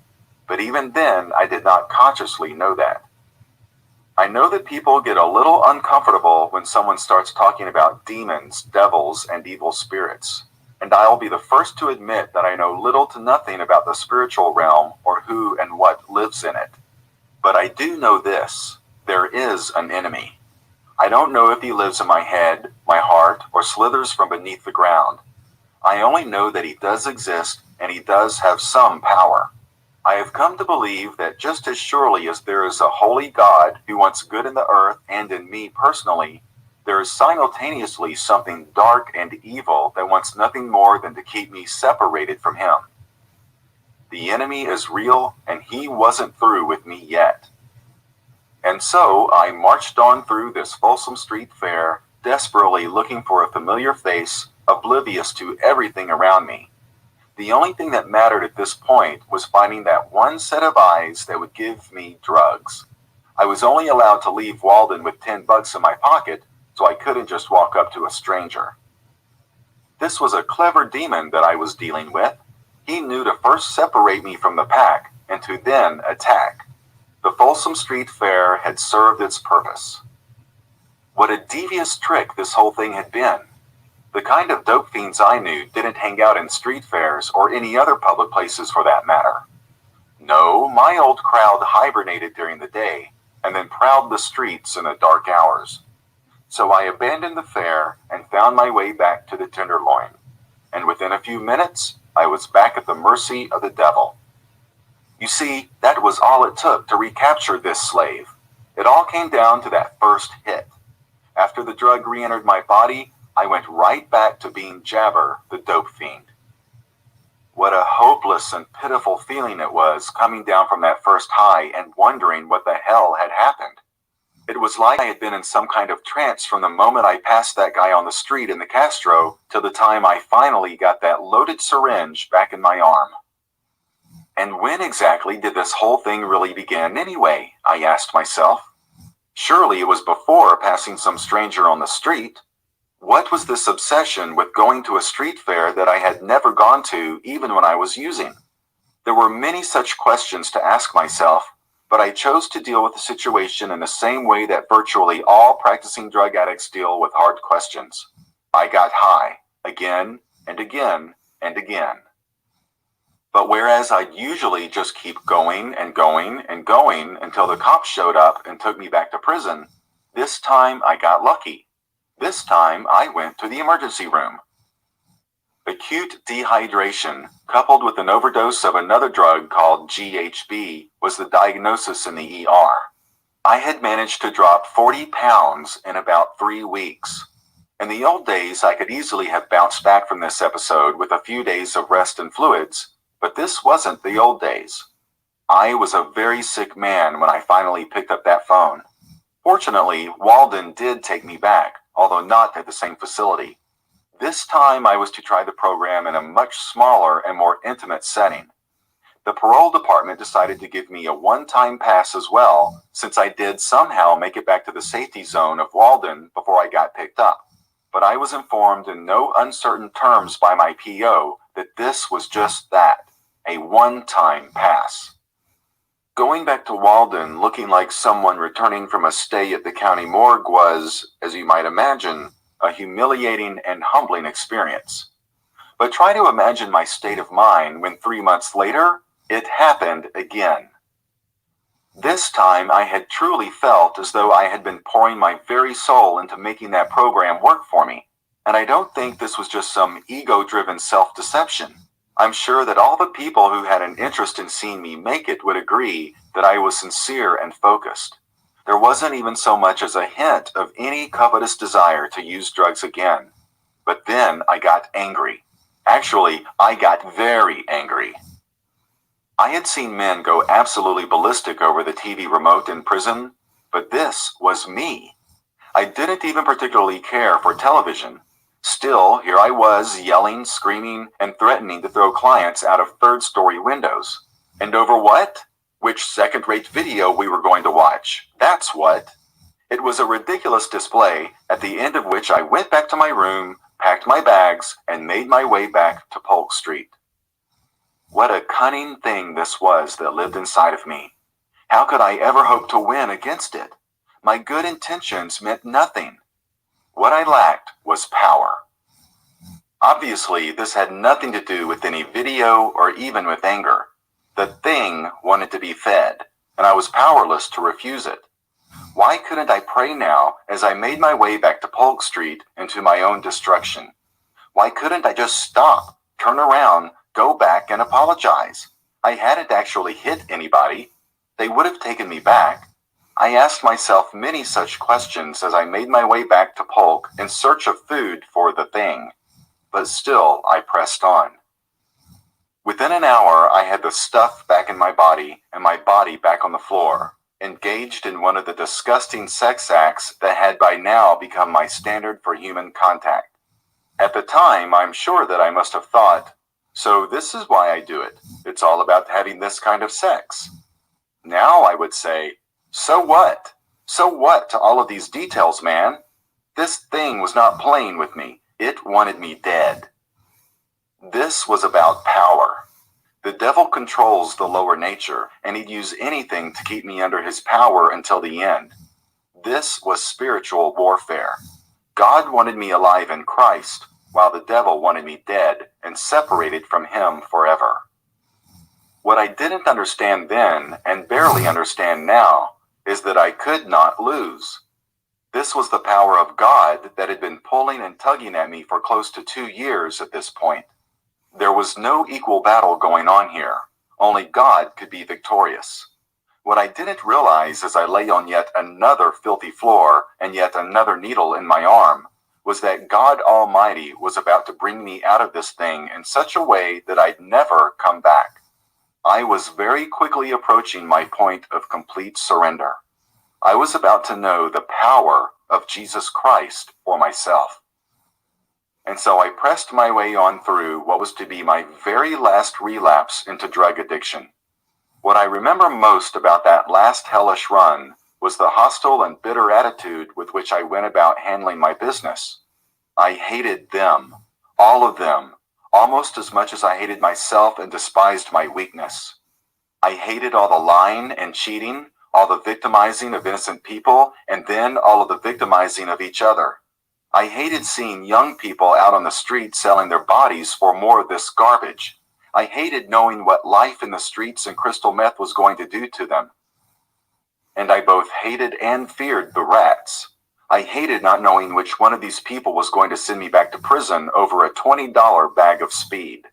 But even then, I did not consciously know that. I know that people get a little uncomfortable when someone starts talking about demons, devils, and evil spirits. And I'll be the first to admit that I know little to nothing about the spiritual realm or who and what lives in it. But I do know this: there is an enemy. I don't know if he lives in my head, my heart, or slithers from beneath the ground. I only know that he does exist, and he does have some power. I have come to believe that just as surely as there is a holy God who wants good in the earth and in me personally, there is simultaneously something dark and evil that wants nothing more than to keep me separated from him. The enemy is real, and he wasn't through with me yet. And so I marched on through this Folsom Street Fair, desperately looking for a familiar face, oblivious to everything around me. The only thing that mattered at this point was finding that one set of eyes that would give me drugs. I was only allowed to leave Walden with $10 in my pocket, so I couldn't just walk up to a stranger. This was a clever demon that I was dealing with. He knew to first separate me from the pack, and to then attack. The Folsom Street Fair had served its purpose. What a devious trick this whole thing had been. The kind of dope fiends I knew didn't hang out in street fairs or any other public places for that matter. No, my old crowd hibernated during the day and then prowled the streets in the dark hours. So I abandoned the fair and found my way back to the Tenderloin. And within a few minutes, I was back at the mercy of the devil. You see, that was all it took to recapture this slave. It all came down to that first hit. After the drug re-entered my body, I went right back to being Jabber, the dope fiend. What a hopeless and pitiful feeling it was coming down from that first high and wondering what the hell had happened. It was like I had been in some kind of trance from the moment I passed that guy on the street in the Castro till the time I finally got that loaded syringe back in my arm. And when exactly did this whole thing really begin anyway? I asked myself. Surely it was before passing some stranger on the street. What was this obsession with going to a street fair that I had never gone to even when I was using? There were many such questions to ask myself, but I chose to deal with the situation in the same way that virtually all practicing drug addicts deal with hard questions. I got high, again and again and again. But whereas I'd usually just keep going and going and going until the cops showed up and took me back to prison, this time I got lucky. This time I went to the emergency room. Acute dehydration, coupled with an overdose of another drug called GHB, was the diagnosis in the ER. I had managed to drop 40 pounds in about 3 weeks. In the old days, I could easily have bounced back from this episode with a few days of rest and fluids, but this wasn't the old days. I was a very sick man when I finally picked up that phone. Fortunately, Walden did take me back, although not at the same facility. This time I was to try the program in a much smaller and more intimate setting. The parole department decided to give me a one-time pass as well, since I did somehow make it back to the safety zone of Walden before I got picked up. But I was informed in no uncertain terms by my PO that this was just that, a one-time pass. Going back to Walden looking like someone returning from a stay at the county morgue was, as you might imagine, a humiliating and humbling experience. But try to imagine my state of mind when 3 months later, it happened again. This time I had truly felt as though I had been pouring my very soul into making that program work for me. And I don't think this was just some ego-driven self-deception. I'm sure that all the people who had an interest in seeing me make it would agree that I was sincere and focused. There wasn't even so much as a hint of any covetous desire to use drugs again. But then I got angry. Actually, I got very angry. I had seen men go absolutely ballistic over the TV remote in prison, but this was me. I didn't even particularly care for television. Still, here I was yelling, screaming, and threatening to throw clients out of third-story windows. And over what? Which second-rate video we were going to watch. That's what. It was a ridiculous display, at the end of which I went back to my room, packed my bags, and made my way back to Polk Street. What a cunning thing this was that lived inside of me. How could I ever hope to win against it? My good intentions meant nothing. What I lacked was power. Obviously, this had nothing to do with any video or even with anger. The thing wanted to be fed, and I was powerless to refuse it. Why couldn't I pray now as I made my way back to Polk Street and to my own destruction? Why couldn't I just stop, turn around, go back and apologize? I hadn't actually hit anybody. They would have taken me back. I asked myself many such questions as I made my way back to Polk in search of food for the thing. But still, I pressed on. Within an hour, I had the stuff back in my body and my body back on the floor, engaged in one of the disgusting sex acts that had by now become my standard for human contact. At the time, I'm sure that I must have thought, so this is why I do it. It's all about having this kind of sex. Now I would say, so what? So what to all of these details, man? This thing was not playing with me. It wanted me dead. This was about power. The devil controls the lower nature, and he'd use anything to keep me under his power until the end. This was spiritual warfare. God wanted me alive in Christ, while the devil wanted me dead and separated from him forever. What I didn't understand then, and barely understand now, is that I could not lose. This was the power of God that had been pulling and tugging at me for close to 2 years at this point. There was no equal battle going on here. Only God could be victorious. What I didn't realize as I lay on yet another filthy floor and yet another needle in my arm was that God Almighty was about to bring me out of this thing in such a way that I'd never come back. I was very quickly approaching my point of complete surrender. I was about to know the power of Jesus Christ for myself. And so I pressed my way on through what was to be my very last relapse into drug addiction. What I remember most about that last hellish run was the hostile and bitter attitude with which I went about handling my business. I hated them, all of them, almost as much as I hated myself and despised my weakness. I hated all the lying and cheating, all the victimizing of innocent people, and then all of the victimizing of each other. I hated seeing young people out on the street selling their bodies for more of this garbage. I hated knowing what life in the streets and crystal meth was going to do to them. And I both hated and feared the rats. I hated not knowing which one of these people was going to send me back to prison over a $20 bag of speed.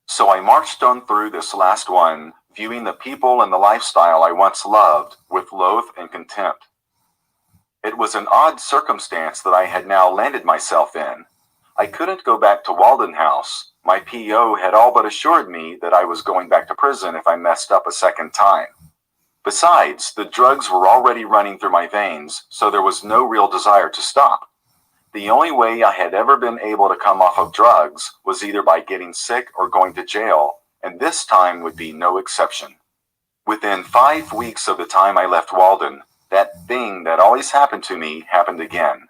So I marched on through this last one, viewing the people and the lifestyle I once loved with loath and contempt. It was an odd circumstance that I had now landed myself in. I couldn't go back to Walden House. My PO had all but assured me that I was going back to prison if I messed up a second time. Besides, the drugs were already running through my veins, so there was no real desire to stop. The only way I had ever been able to come off of drugs was either by getting sick or going to jail, and this time would be no exception. Within 5 weeks of the time I left Walden, that thing that always happened to me happened again.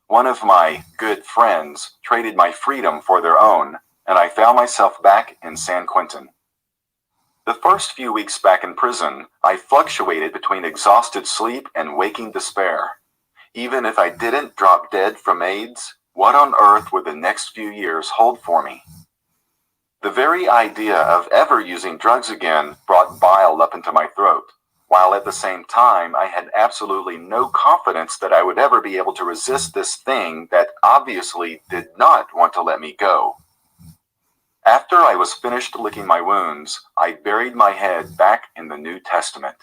One of my good friends traded my freedom for their own, and I found myself back in San Quentin. The first few weeks back in prison, I fluctuated between exhausted sleep and waking despair. Even if I didn't drop dead from AIDS, what on earth would the next few years hold for me? The very idea of ever using drugs again brought bile up into my throat, while at the same time I had absolutely no confidence that I would ever be able to resist this thing that obviously did not want to let me go. After I was finished licking my wounds, I buried my head back in the New Testament.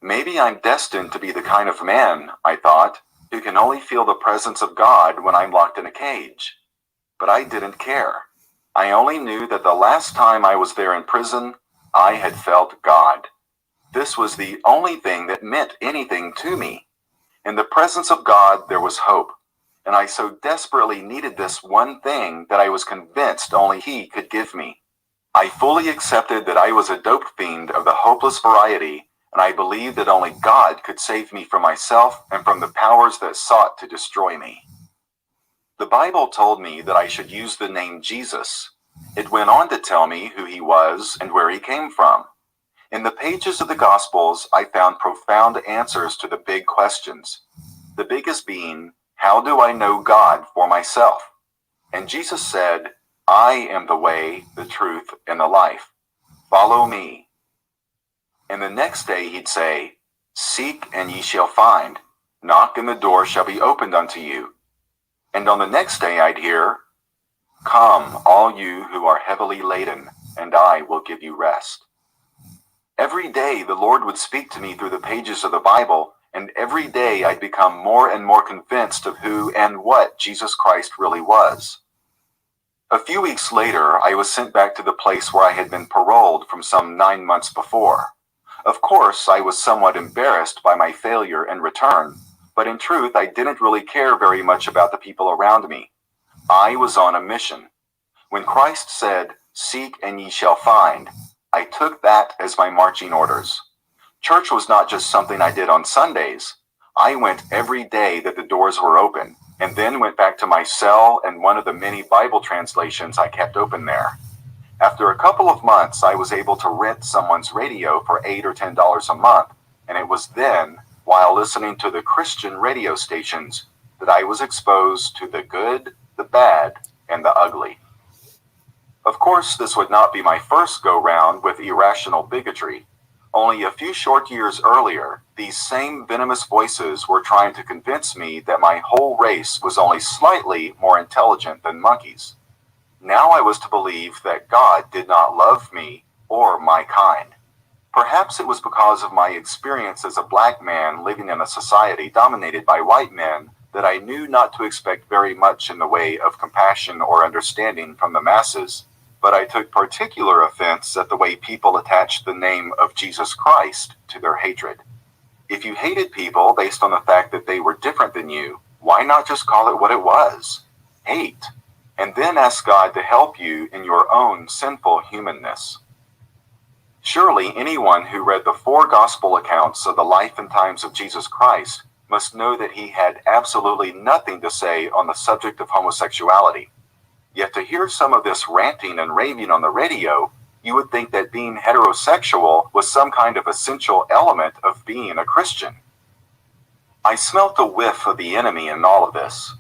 Maybe I'm destined to be the kind of man, I thought, who can only feel the presence of God when I'm locked in a cage. But I didn't care. I only knew that the last time I was there in prison, I had felt God. This was the only thing that meant anything to me. In the presence of God, there was hope. And I so desperately needed this one thing that I was convinced only He could give me. I fully accepted that I was a dope fiend of the hopeless variety, and I believed that only God could save me from myself and from the powers that sought to destroy me. The Bible told me that I should use the name Jesus. It went on to tell me who He was and where He came from. In the pages of the Gospels, I found profound answers to the big questions. The biggest being, how do I know God for myself? And Jesus said, I am the way, the truth, and the life. Follow me. And the next day He'd say, seek and ye shall find. Knock and the door shall be opened unto you. And on the next day I'd hear, come, all you who are heavily laden, and I will give you rest. Every day the Lord would speak to me through the pages of the Bible, and every day I'd become more and more convinced of who and what Jesus Christ really was. A few weeks later, I was sent back to the place where I had been paroled from some 9 months before. Of course, I was somewhat embarrassed by my failure and return, but in truth, I didn't really care very much about the people around me. I was on a mission. When Christ said, seek and ye shall find, I took that as my marching orders. Church was not just something I did on Sundays. I went every day that the doors were open, and then went back to my cell and one of the many Bible translations I kept open there. After a couple of months, I was able to rent someone's radio for $8 or $10 a month, and it was then, while listening to the Christian radio stations, that I was exposed to the good, the bad, and the ugly. Of course, this would not be my first go-round with irrational bigotry. Only a few short years earlier, these same venomous voices were trying to convince me that my whole race was only slightly more intelligent than monkeys. Now I was to believe that God did not love me or my kind. Perhaps it was because of my experience as a black man living in a society dominated by white men that I knew not to expect very much in the way of compassion or understanding from the masses. But I took particular offense at the way people attached the name of Jesus Christ to their hatred. If you hated people based on the fact that they were different than you, why not just call it what it was? Hate. And then ask God to help you in your own sinful humanness. Surely anyone who read the 4 gospel accounts of the life and times of Jesus Christ must know that he had absolutely nothing to say on the subject of homosexuality. Yet to hear some of this ranting and raving on the radio, you would think that being heterosexual was some kind of essential element of being a Christian. I smelt a whiff of the enemy in all of this.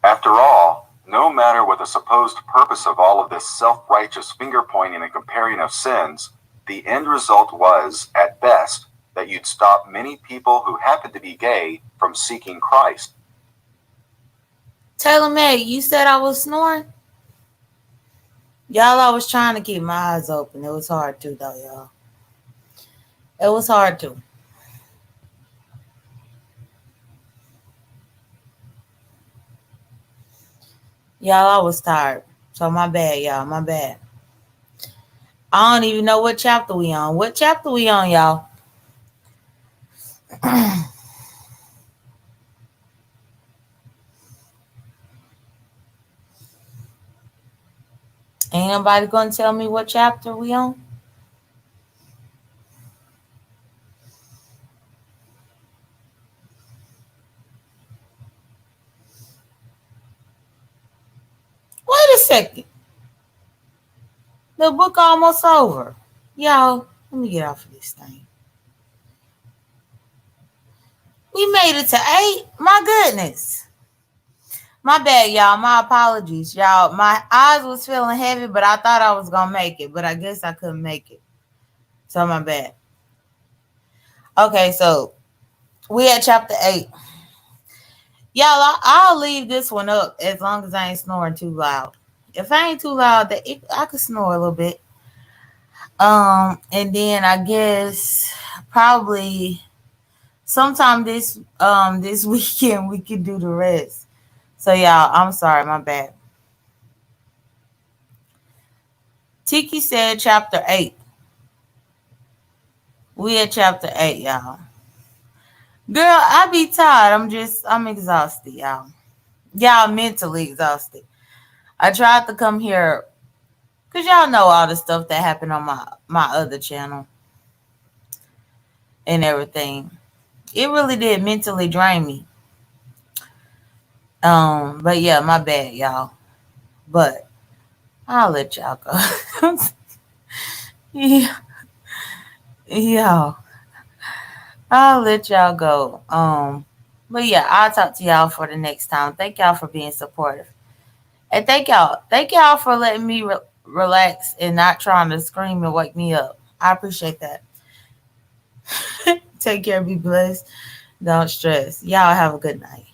After all, no matter what the supposed purpose of all of this self-righteous finger-pointing and comparing of sins, the end result was, at best, that you'd stop many people who happen to be gay from seeking Christ. Taylor May, you said I was snoring? Y'all, I was trying to keep my eyes open. It was hard to, though, y'all. It was hard to. Y'all, I was tired. So my bad, y'all. My bad. I don't even know what chapter we on. What chapter we on, y'all? Ain't nobody gonna tell me what chapter we on? Wait a second. The book almost over. Y'all, let me get off of this thing. We made it to 8. My goodness. My bad, y'all. My apologies, y'all. My eyes was feeling heavy, but I thought I was going to make it. But I guess I couldn't make it. So my bad. Okay, so we at chapter 8. Y'all, I'll leave this one up as long as I ain't snoring too loud. If I ain't too loud, I could snore a little bit. And then I guess probably sometime this weekend we could do the rest. So y'all, I'm sorry, my bad. Tiki said chapter 8. We at chapter 8, y'all. Girl, I be tired. I'm exhausted, y'all. Y'all mentally exhausted. I tried to come here because y'all know all the stuff that happened on my other channel and everything. It really did mentally drain me. But yeah, my bad, y'all. But I'll let y'all go. Yeah. Y'all. I'll let y'all go. But yeah, I'll talk to y'all for the next time. Thank y'all for being supportive. And thank y'all for letting me relax and not trying to scream and wake me up. I appreciate that. Take care, be blessed. Don't stress. Y'all have a good night.